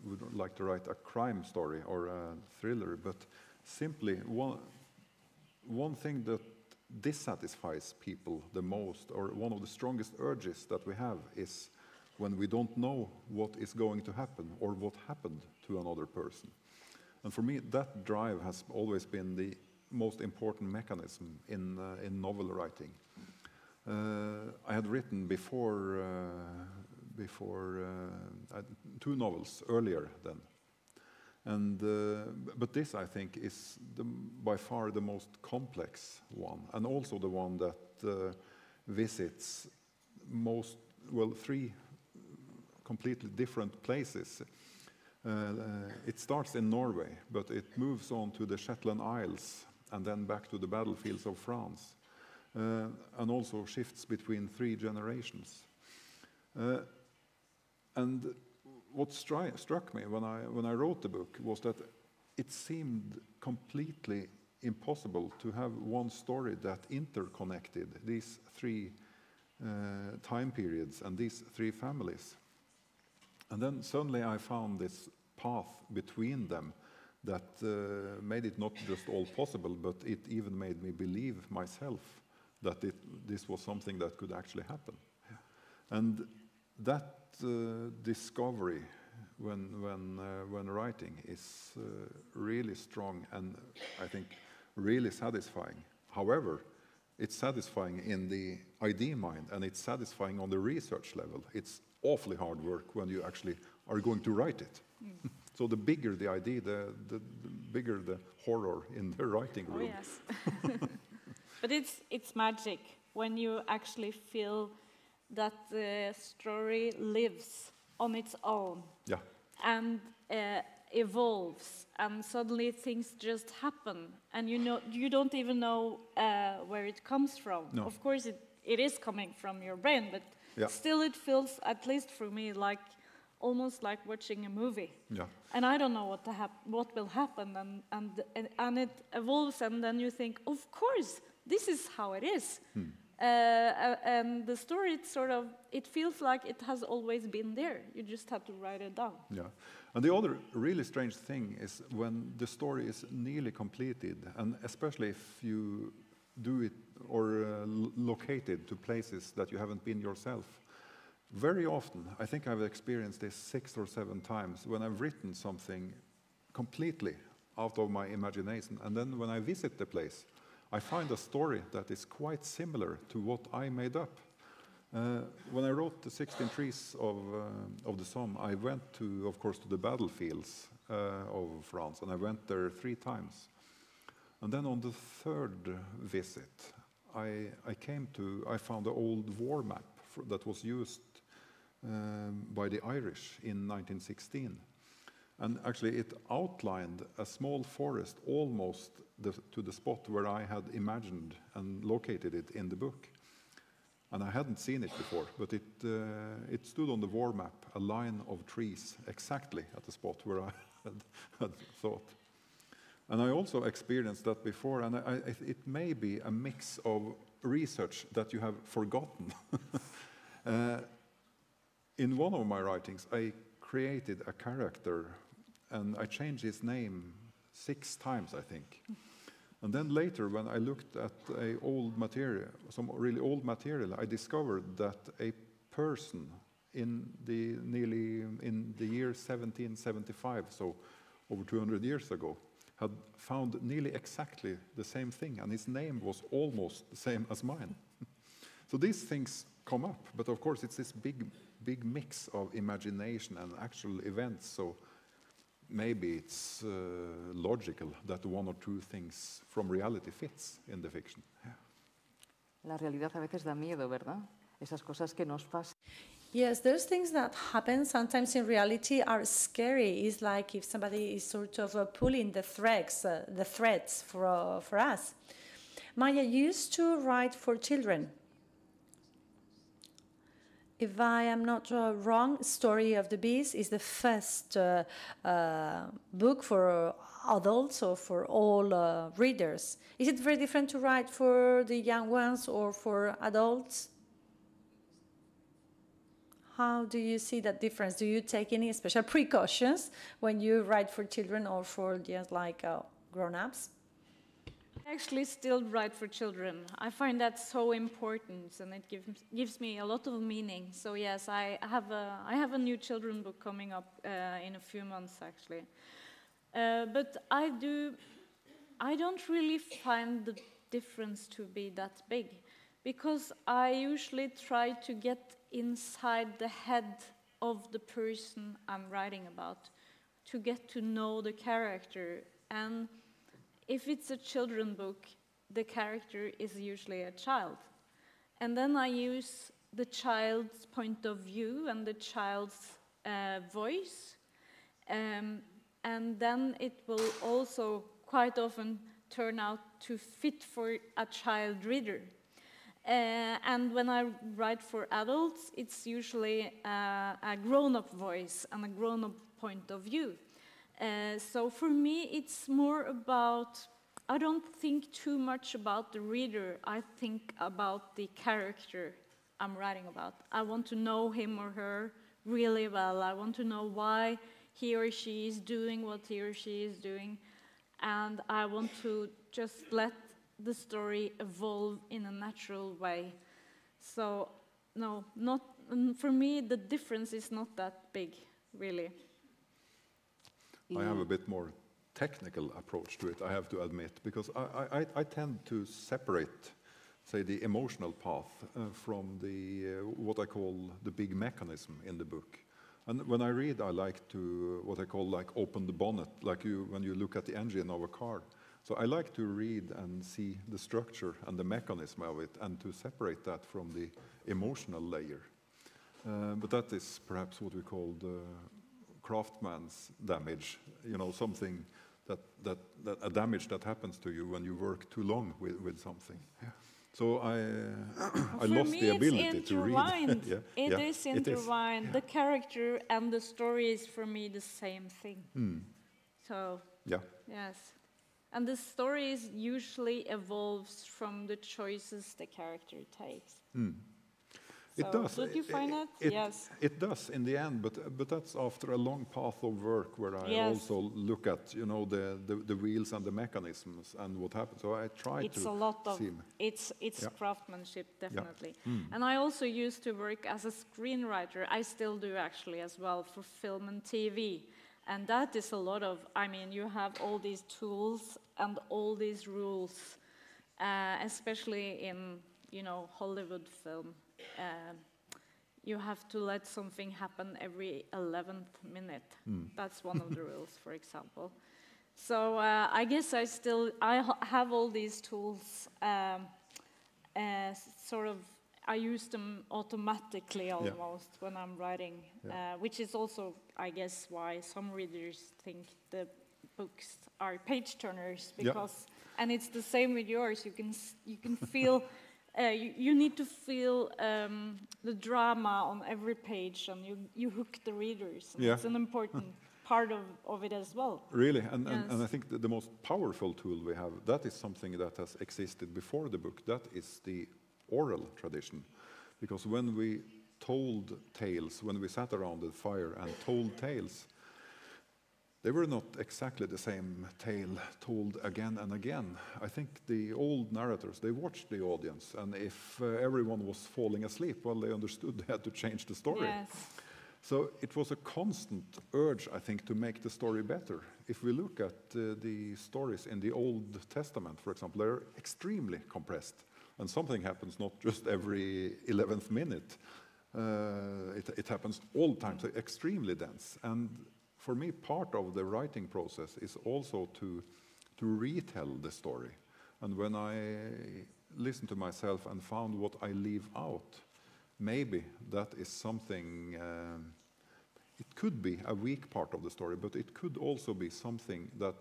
would like to write a crime story or a thriller, but simply one thing that dissatisfies people the most, or one of the strongest urges that we have, is when we don't know what is going to happen or what happened to another person. And for me, that drive has always been the most important mechanism in novel writing. I had written before 2 novels earlier then. But this, I think, is by far the most complex one, and also the one that visits 3 completely different places. It starts in Norway, but it moves on to the Shetland Isles, and then back to the battlefields of France, and also shifts between 3 generations. And what struck me when I wrote the book was that it seemed completely impossible to have one story that interconnected these 3 time periods and these 3 families. And then suddenly I found this path between them that made it not just all possible, but it even made me believe myself that this was something that could actually happen. Yeah. And that discovery when writing is really strong and I think really satisfying. However, it's satisfying in the idea mind, and it's satisfying on the research level. It's awfully hard work when you actually are going to write it. So the bigger the idea, the bigger the horror in the writing room. Oh, yes. But it's magic when you actually feel that the story lives on its own. Yeah. And evolves, and suddenly things just happen, and you don't even know where it comes from. No. Of course, it is coming from your brain, but Yeah. still it feels, at least for me, like almost like watching a movie. Yeah. And I don't know what will happen, and it evolves, and then you think, of course, this is how it is. And the story, it feels like it has always been there. You just have to write it down. Yeah. And the other really strange thing is when the story is nearly completed, and especially if you do it or locate it to places that you haven't been yourself. Very often, I think I've experienced this 6 or 7 times, when I've written something completely out of my imagination, and then when I visit the place, I find a story that is quite similar to what I made up. When I wrote the 16 Trees of the Somme, I went to, of course, to the battlefields of France, and I went there 3 times. And then on the 3rd visit, I found an old war map that was used by the Irish in 1916. And actually it outlined a small forest almost to the spot where I had imagined and located it in the book. And I hadn't seen it before, but it stood on the war map, a line of trees exactly at the spot where I had thought. And I also experienced that before, and it may be a mix of research that you have forgotten. In one of my writings, I created a character, and I changed his name 6 times, I think. And then later, when I looked at some really old material, I discovered that a person in the year 1775, so over 200 years ago, had found nearly exactly the same thing, and his name was almost the same as mine. So these things come up, but of course it's this big mix of imagination and actual events, so maybe it's logical that 1 or 2 things from reality fits in the fiction. Yeah. La realidad a veces da miedo, ¿verdad? Esas cosas que nos pasan. Yes, those things that happen sometimes in reality are scary. It's like if somebody is sort of pulling the threads for us. Maja used to write for children. If I am not wrong, Story of the Beast is the first book for adults or for all readers. Is it very different to write for the young ones or for adults? How do you see that difference? Do you take any special precautions when you write for children or for just like grown-ups? I actually still write for children. I find that so important, and it gives me a lot of meaning. So yes, I have a new children book coming up in a few months, actually. But I don't really find the difference to be that big, because I usually try to get inside the head of the person I'm writing about, to get to know the character. And if it's a children's book, the character is usually a child. And then I use the child's point of view and the child's voice. And then it will also quite often turn out to fit for a child reader. And when I write for adults, it's usually a grown-up voice and a grown-up point of view. So for me, it's more about, I don't think too much about the reader. I think about the character I'm writing about. I want to know him or her really well. I want to know why he or she is doing what he or she is doing. And I want to just let the story evolve in a natural way. So, no, for me, the difference is not that big, really. I have a bit more technical approach to it, I have to admit, because I tend to separate, say, the emotional path from the what I call the big mechanism in the book. And when I read, I like to, what I call like open the bonnet, like when you look at the engine of a car. So I like to read and see the structure and the mechanism of it, and to separate that from the emotional layer. But that is perhaps what we call the craftsman's damage, you know, something that a damage that happens to you when you work too long with something. Yeah. So I For lost me, the ability it's to read. intertwined. Yeah, It yeah, is it is. intertwined. The character and the story is for me the same thing. So Yeah. yes, and the story usually evolves from the choices the character takes. It So, does. Did you find it? Yes. It does in the end, but that's after a long path of work where I Yes. also look at, you know, the wheels and the mechanisms and what happens. So I try It's to a lot of see. it's Yeah. craftsmanship, definitely. And I also used to work as a screenwriter. I still do actually as well for film and TV. And that is a lot of, I mean, you have all these tools and all these rules, especially in, you know, Hollywood film. You have to let something happen every 11th minute. That's one of the rules, for example. So I guess I have all these tools. Sort of, I use them automatically almost when I'm writing, which is also, I guess, why some readers think the books are page turners because, and it's the same with yours. You can feel. You need to feel the drama on every page, and you hook the readers. And it's an important part of it as well. Really, and I think the most powerful tool we have, that is something that has existed before the book. That is the oral tradition. Because when we told tales, when we sat around the fire and told tales, they were not exactly the same tale told again and again. I think the old narrators, they watched the audience, and if everyone was falling asleep, well, they understood they had to change the story. Yes. So it was a constant urge, I think, to make the story better. If we look at the stories in the Old Testament, for example, they're extremely compressed, and something happens not just every 11th minute. It happens all the time, so extremely dense. And for me, part of the writing process is also to retell the story. And when I listened to myself and found what I leave out, maybe that is something, it could be a weak part of the story, but it could also be something that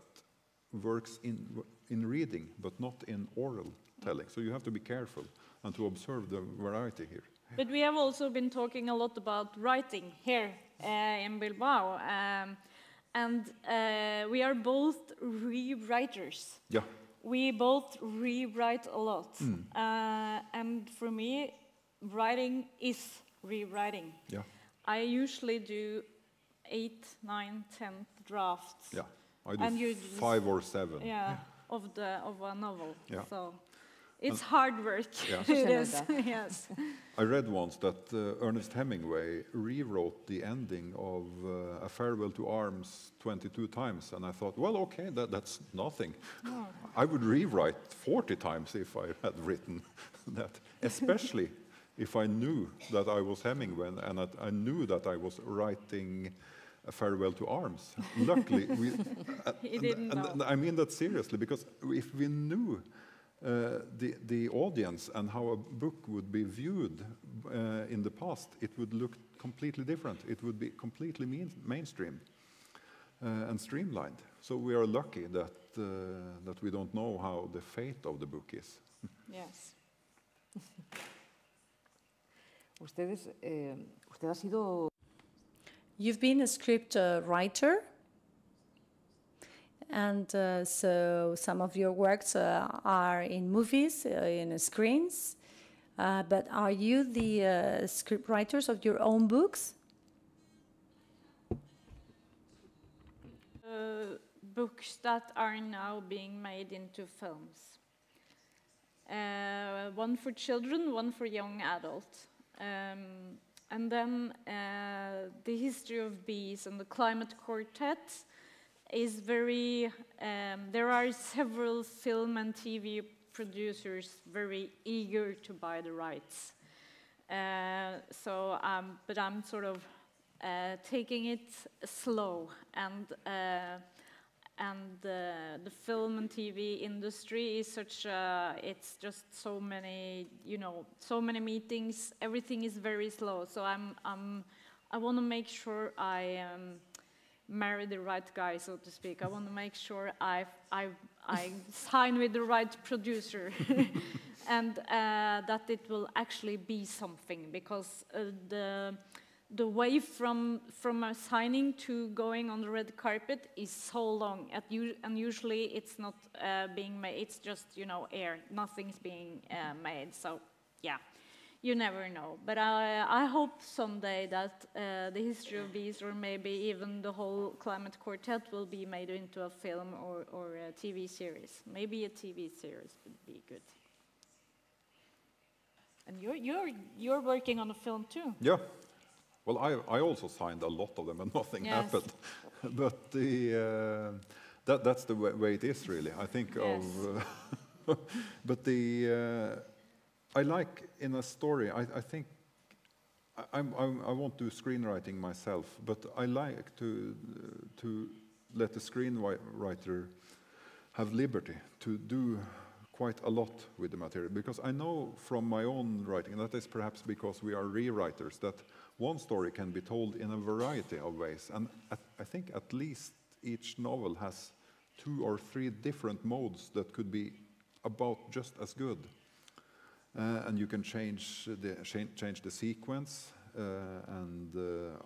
works in reading, but not in oral telling. So you have to be careful and to observe the variety here. But we have also been talking a lot about writing here in Bilbao, and we are both rewriters. Yeah. We both rewrite a lot, and for me, writing is rewriting. Yeah. I usually do 8, 9, 10 drafts. Yeah. I do And you 5 or 7. Of a novel. Yeah. So it's hard work. Yeah. It is. Yes. I read once that Ernest Hemingway rewrote the ending of A Farewell to Arms 22 times, and I thought, well, okay, that's nothing. I would rewrite 40 times if I had written that, especially if I knew that I was Hemingway and that I knew that I was writing A Farewell to Arms. Luckily, He didn't know. I mean that seriously, because if we knew the audience and how a book would be viewed in the past, it would look completely different. It would be completely mainstream and streamlined. So we are lucky that we don't know how the fate of the book is. Yes. Usted ha sido... You've been a script writer, and so some of your works are in movies, in screens, but are you the script writers of your own books? Books that are now being made into films. One for children, one for young adults. And then the history of bees and the climate quartet is very, there are several film and TV producers very eager to buy the rights. But I'm sort of taking it slow, and the film and TV industry is such it's just so many, so many meetings. Everything is very slow. So I want to make sure I marry the right guy, so to speak. I want to make sure I sign with the right producer. and that it will actually be something, because the way from signing to going on the red carpet is so long, and usually it's not being made. It's just, you know, air. Nothing's being made. So, yeah, you never know. But I hope someday that the history of bees, or maybe even the whole climate quartet, will be made into a film or a TV series. Maybe a TV series would be good. And you're working on a film too. Yeah. Well, I also signed a lot of them and nothing happened. But that's the way it is, really. I think but I like in a story, I think I won't do screenwriting myself, but I like to let the screenwriter have liberty to do quite a lot with the material, because I know from my own writing, and that is perhaps because we are rewriters, that one story can be told in a variety of ways, and I think at least each novel has 2 or 3 different modes that could be about just as good, and you can change the sequence and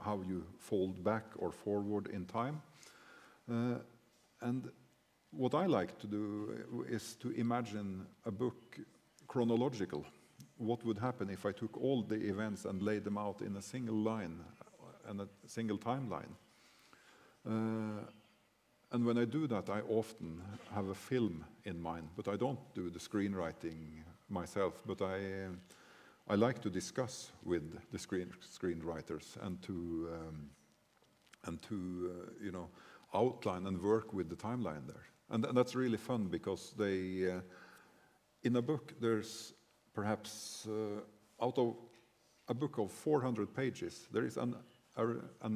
how you fold back or forward in time, and what I like to do is to imagine a book chronological. What would happen if I took all the events and laid them out in a single line and a single timeline? And when I do that, I often have a film in mind, but I don't do the screenwriting myself. But I like to discuss with the screenwriters and to you know, outline and work with the timeline there. And that's really fun, because they, in a book, there's perhaps out of a book of 400 pages, there is an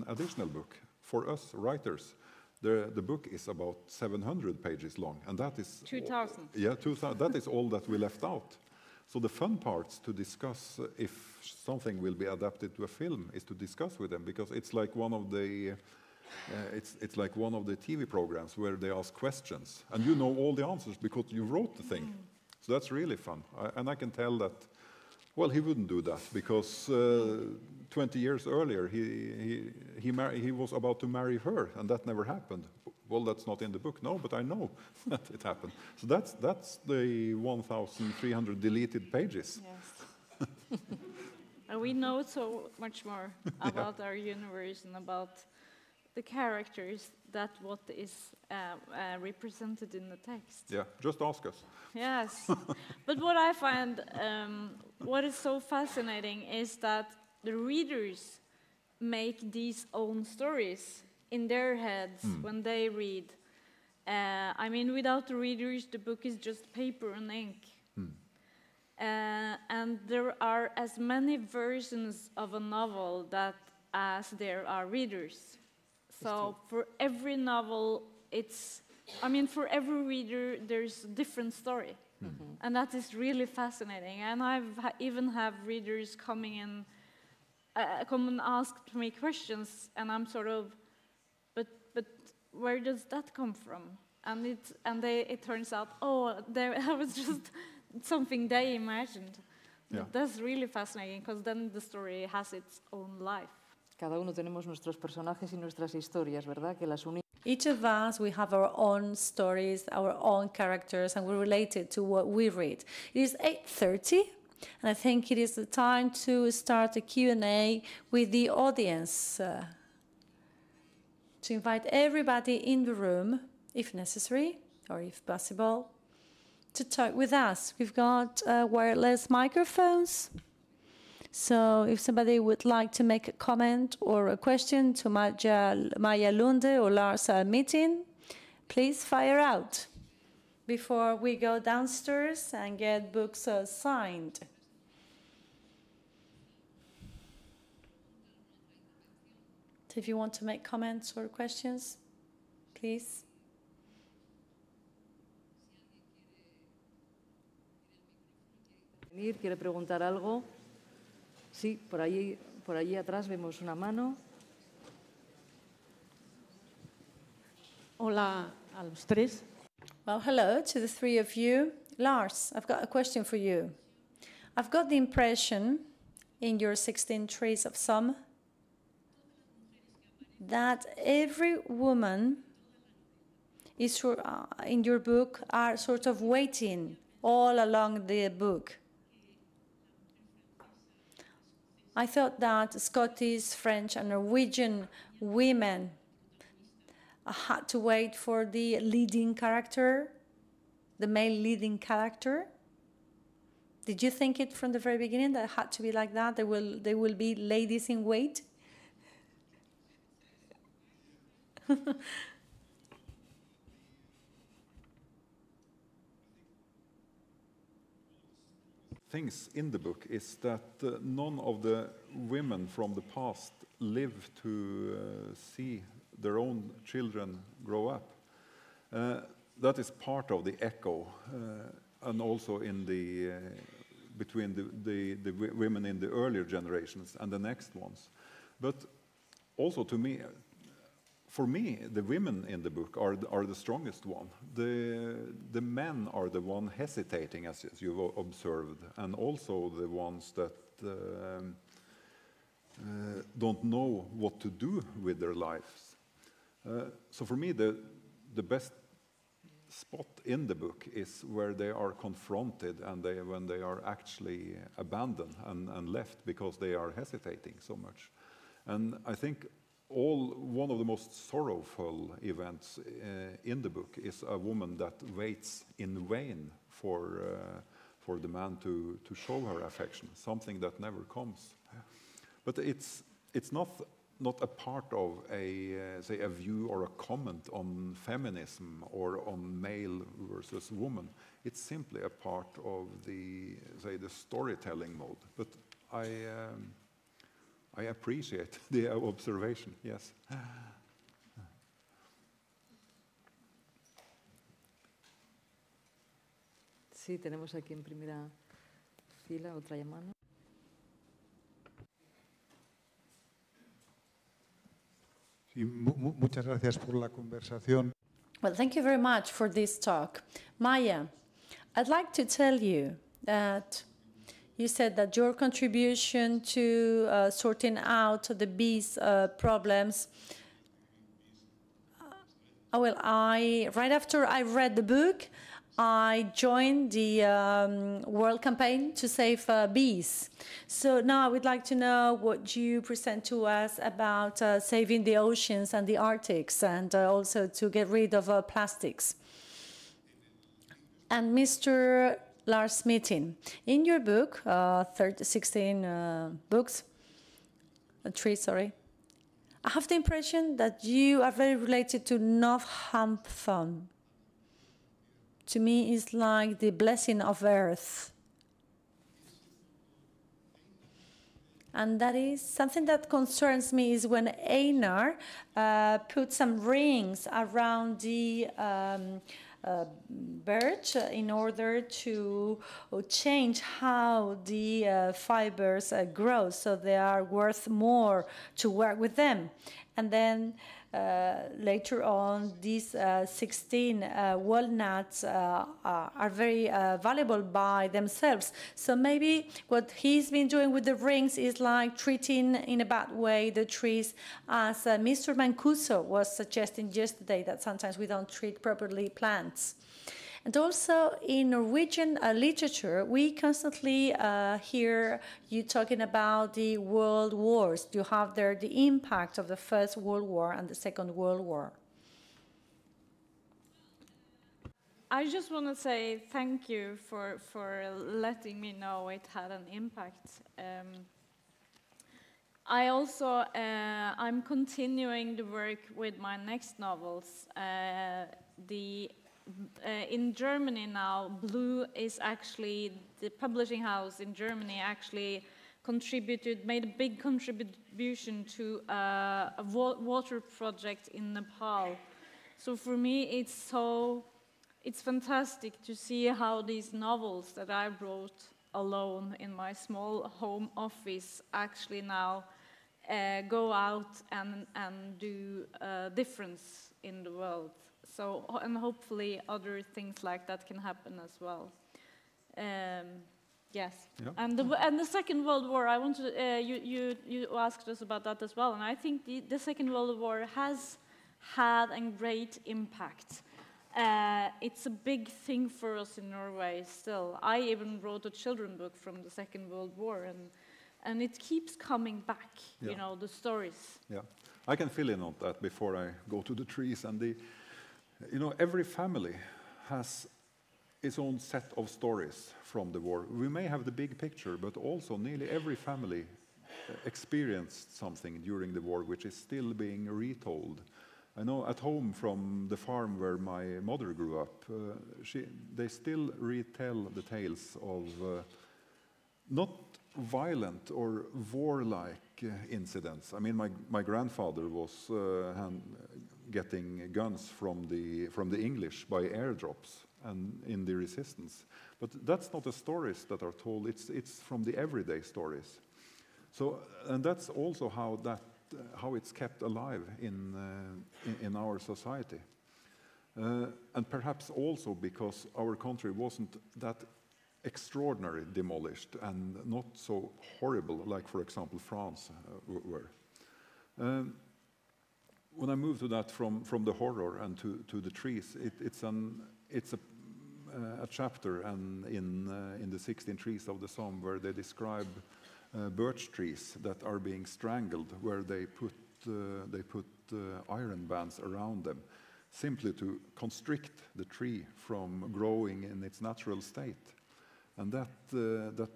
additional book. For us writers, the book is about 700 pages long, and that is 2,000. Yeah, 2,000. That is all that we left out. So the fun parts to discuss if something will be adapted to a film is to discuss with them, because it's like one of the it's like one of the TV programs where they ask questions, and you know all the answers because you wrote the thing. So that's really fun. And I can tell that, well, he wouldn't do that, because 20 years earlier he was about to marry her, and that never happened. Well, that's not in the book, no, but I know that it happened. So that's the 1,300 deleted pages. Yes. And we know so much more about our universe and about the characters that what is represented in the text. Yeah, just ask us. Yes. But what I find, what is so fascinating is that the readers make these own stories in their heads when they read. I mean, without the readers, the book is just paper and ink. And there are as many versions of a novel as there are readers. So for every novel, for every reader, there's a different story. And that is really fascinating. And even have readers coming in, come and ask me questions, and I'm sort of, but where does that come from? And it turns out, that was just something they imagined. Yeah. That's really fascinating, because then the story has its own life. Cada uno tenemos nuestros personajes y nuestras historias, ¿verdad? Que las unimos. Each of us, we have our own stories, our own characters, and we're related to what we read. It is 8:30, and I think it is the time to start a Q&A with the audience. To invite everybody in the room, if necessary, or if possible, to talk with us. We've got wireless microphones. So if somebody would like to make a comment or a question to Maja, Lunde or Lars Mytting, please fire out before we go downstairs and get books signed. So if you want to make comments or questions, please. ¿Quiere preguntar algo? Sí, por allí atrás vemos una mano. Hola a los tres. Well, hello to the three of you. Lars, I've got a question for you. I've got the impression in your 16 Trees of Some that every woman is in your book are sort of waiting all along the book. I thought that Scottish, French, and Norwegian women had to wait for the leading character, the male leading character. Did you think it from the very beginning that it had to be like that? There will be ladies in wait? Things in the book is that none of the women from the past live to see their own children grow up. That is part of the echo, and also in the between the women in the earlier generations and the next ones. But also to me, for me, the women in the book are the strongest one. The men are the one hesitating, as you've observed, and also the ones that don't know what to do with their lives. So for me, the best spot in the book is where they are confronted and when they are actually abandoned and left because they are hesitating so much. And I think one of the most sorrowful events in the book is a woman that waits in vain for the man to show her affection, something that never comes. But it's not a part of say a view or a comment on feminism or on male versus woman. It's simply a part of the storytelling mode. But I appreciate the observation, yes. Sí, tenemos aquí en primera fila otra llamada. Sí, muchas gracias por la conversación. Well, thank you very much for this talk. Maja, I'd like to tell you that you said that your contribution to sorting out the bees problems. Right after I read the book, I joined the World Campaign to Save Bees. So now I would like to know what you present to us about saving the oceans and the Arctics, and also to get rid of plastics. And Mr. Lars Mytting, in your book, 16 books, trees, sorry, I have the impression that you are very related to Northampton. To me, it's like the blessing of earth. And that is something that concerns me is when Einar put some rings around the birch in order to change how the fibers grow, so they are worth more to work with them. And then later on, these 16 walnuts are very valuable by themselves. So maybe what he's been doing with the rings is like treating in a bad way the trees, as Mr. Mancuso was suggesting yesterday, that sometimes we don't treat properly plants. And also in Norwegian literature, we constantly hear you talking about the world wars. You have there the impact of the First World War and the Second World War. I just want to say thank you for letting me know it had an impact. I also, I'm continuing the work with my next novels. In Germany now, Blue is actually, the publishing house in Germany actually made a big contribution to a water project in Nepal. So for me, it's fantastic to see how these novels that I wrote alone in my small home office actually now go out and do a difference in the world. So, and hopefully other things like that can happen as well. Yes, Yeah. and the Second World War. I want to. You asked us about that as well, and I think the Second World War has had a great impact. It's a big thing for us in Norway still. I even wrote a children's book from the Second World War, and it keeps coming back. Yeah. You know, the stories. Yeah, I can fill in on that before I go to the trees. And every family has its own set of stories from the war. We may have the big picture, but also nearly every family experienced something during the war which is still being retold. I know at home from the farm where my mother grew up, they still retell the tales of not violent or warlike incidents. I mean, my grandfather was getting guns from the English by airdrops and in the resistance. But that's not the stories that are told. It's from the everyday stories. So, and that's also how it's kept alive in our society. And perhaps also because our country wasn't that extraordinarily demolished and not so horrible like, for example, France were. When I moved to that from the horror and to the trees, it's a chapter in the 16 Trees of the Somme where they describe birch trees that are being strangled, where they put iron bands around them, simply to constrict the tree from growing in its natural state, and that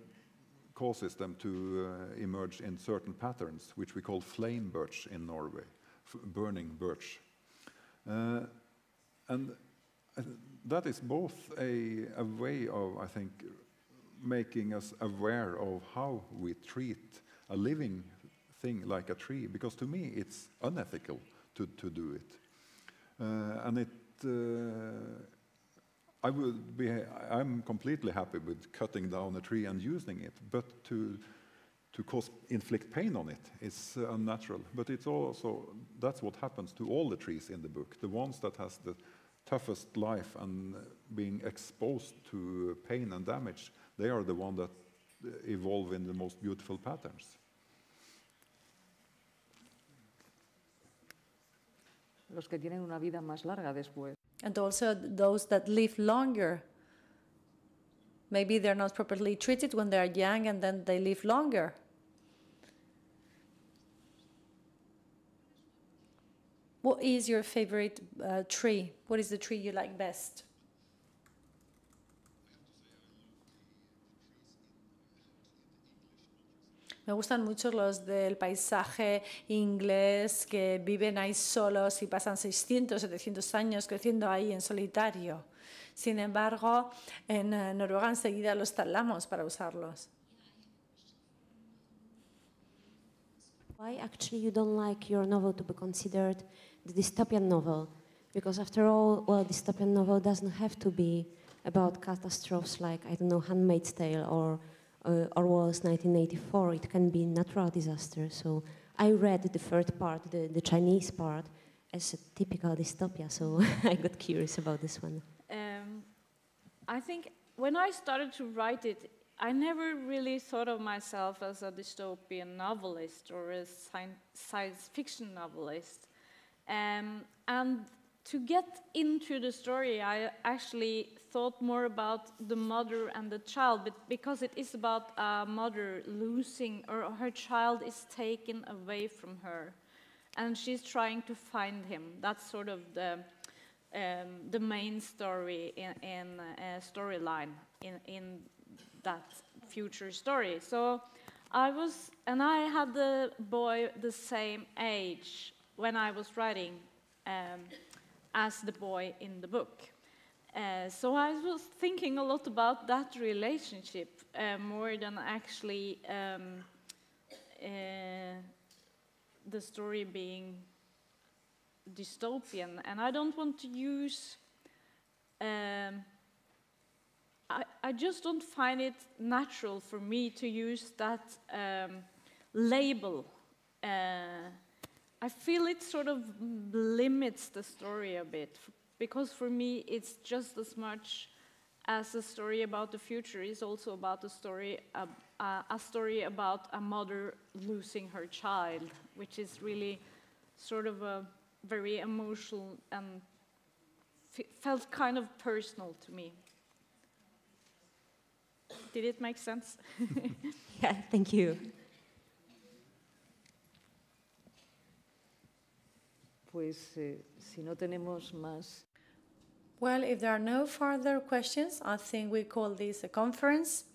causes them to emerge in certain patterns, which we call flame birch in Norway, burning birch, and that is both a way of, I think, making us aware of how we treat a living thing like a tree, because to me it's unethical to do it. And I'm completely happy with cutting down a tree and using it, but to inflict pain on it is unnatural. But it's also, that's what happens to all the trees in the book. The ones that has the toughest life and being exposed to pain and damage, they are the ones that evolve in the most beautiful patterns. Los que tienen una vida más larga después. And also those that live longer. Maybe they're not properly treated when they're young and then they live longer. What is your favorite tree? What is the tree you like best? Me gustan mucho los del paisaje inglés que viven ahí solos y pasan 600, 700 años creciendo ahí en solitario. Sin embargo, en Noruega enseguida los talamos para usarlos. Why actually you don't like your novel to be considered the dystopian novel? Because after all, well, dystopian novel doesn't have to be about catastrophes like, I don't know, Handmaid's Tale or Orwell's 1984. It can be natural disaster. So I read the third part, the Chinese part, as a typical dystopia. So I got curious about this one. I think when I started to write it, I never really thought of myself as a dystopian novelist or a science fiction novelist. And to get into the story, I actually thought more about the mother and the child, but because it is about a mother losing, or her child is taken away from her, and she's trying to find him. That's sort of the main story in storyline in that future story. So I had the boy the same age when I was writing as the boy in the book. So I was thinking a lot about that relationship more than actually the story being dystopian. And I don't want to use I just don't find it natural for me to use that label. I feel it sort of limits the story a bit, because for me it's just as much as a story about the future is also about a story about a mother losing her child, which is really sort of a very emotional and felt kind of personal to me. Did it make sense? Yeah, thank you. Pues si no tenemos más. Well, if there are no further questions, I think we call this a conference.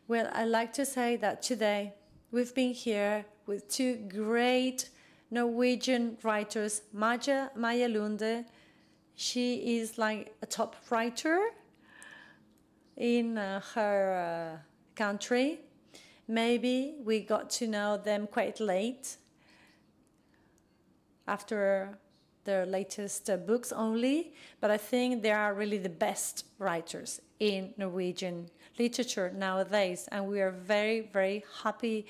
Well, I'd like to say that today we've been here with two great Norwegian writers, Maja Lunde. She is like a top writer in her country. Maybe we got to know them quite late, after their latest books only, but I think they are really the best writers in Norwegian literature nowadays, and we are very, very happy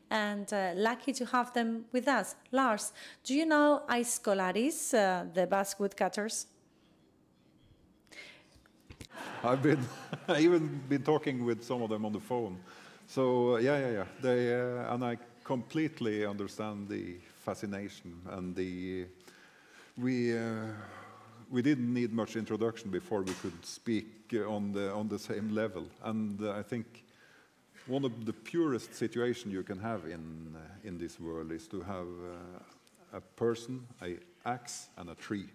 and lucky to have them with us. Lars, do you know Aiskolaris, the Basque woodcutters? I've even been talking with some of them on the phone. So yeah. They and I completely understand the fascination and we didn't need much introduction before we could speak on the same level. And I think one of the purest situations you can have in this world is to have a person, an axe, and a tree,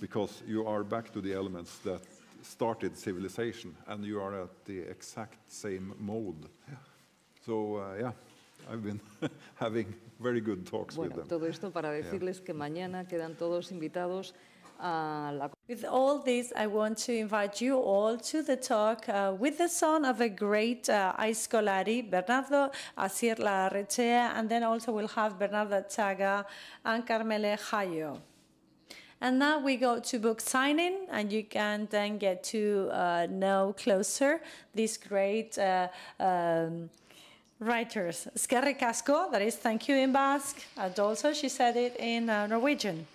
because you are back to the elements that started civilization, and you are at the exact same mode. So yeah, I've been having very good talks with them. Todo esto para decirles que mañana quedan todos invitados a la. With all this, I want to invite you all to the talk with the son of a great Aiskolari, Bernardo Asier Larrechea, and then also we'll have Bernardo Chaga and Carmele Jayo. And now we go to book signing, and you can then get to know closer these great writers. Eskerrik asko, that is thank you in Basque, and also she said it in Norwegian.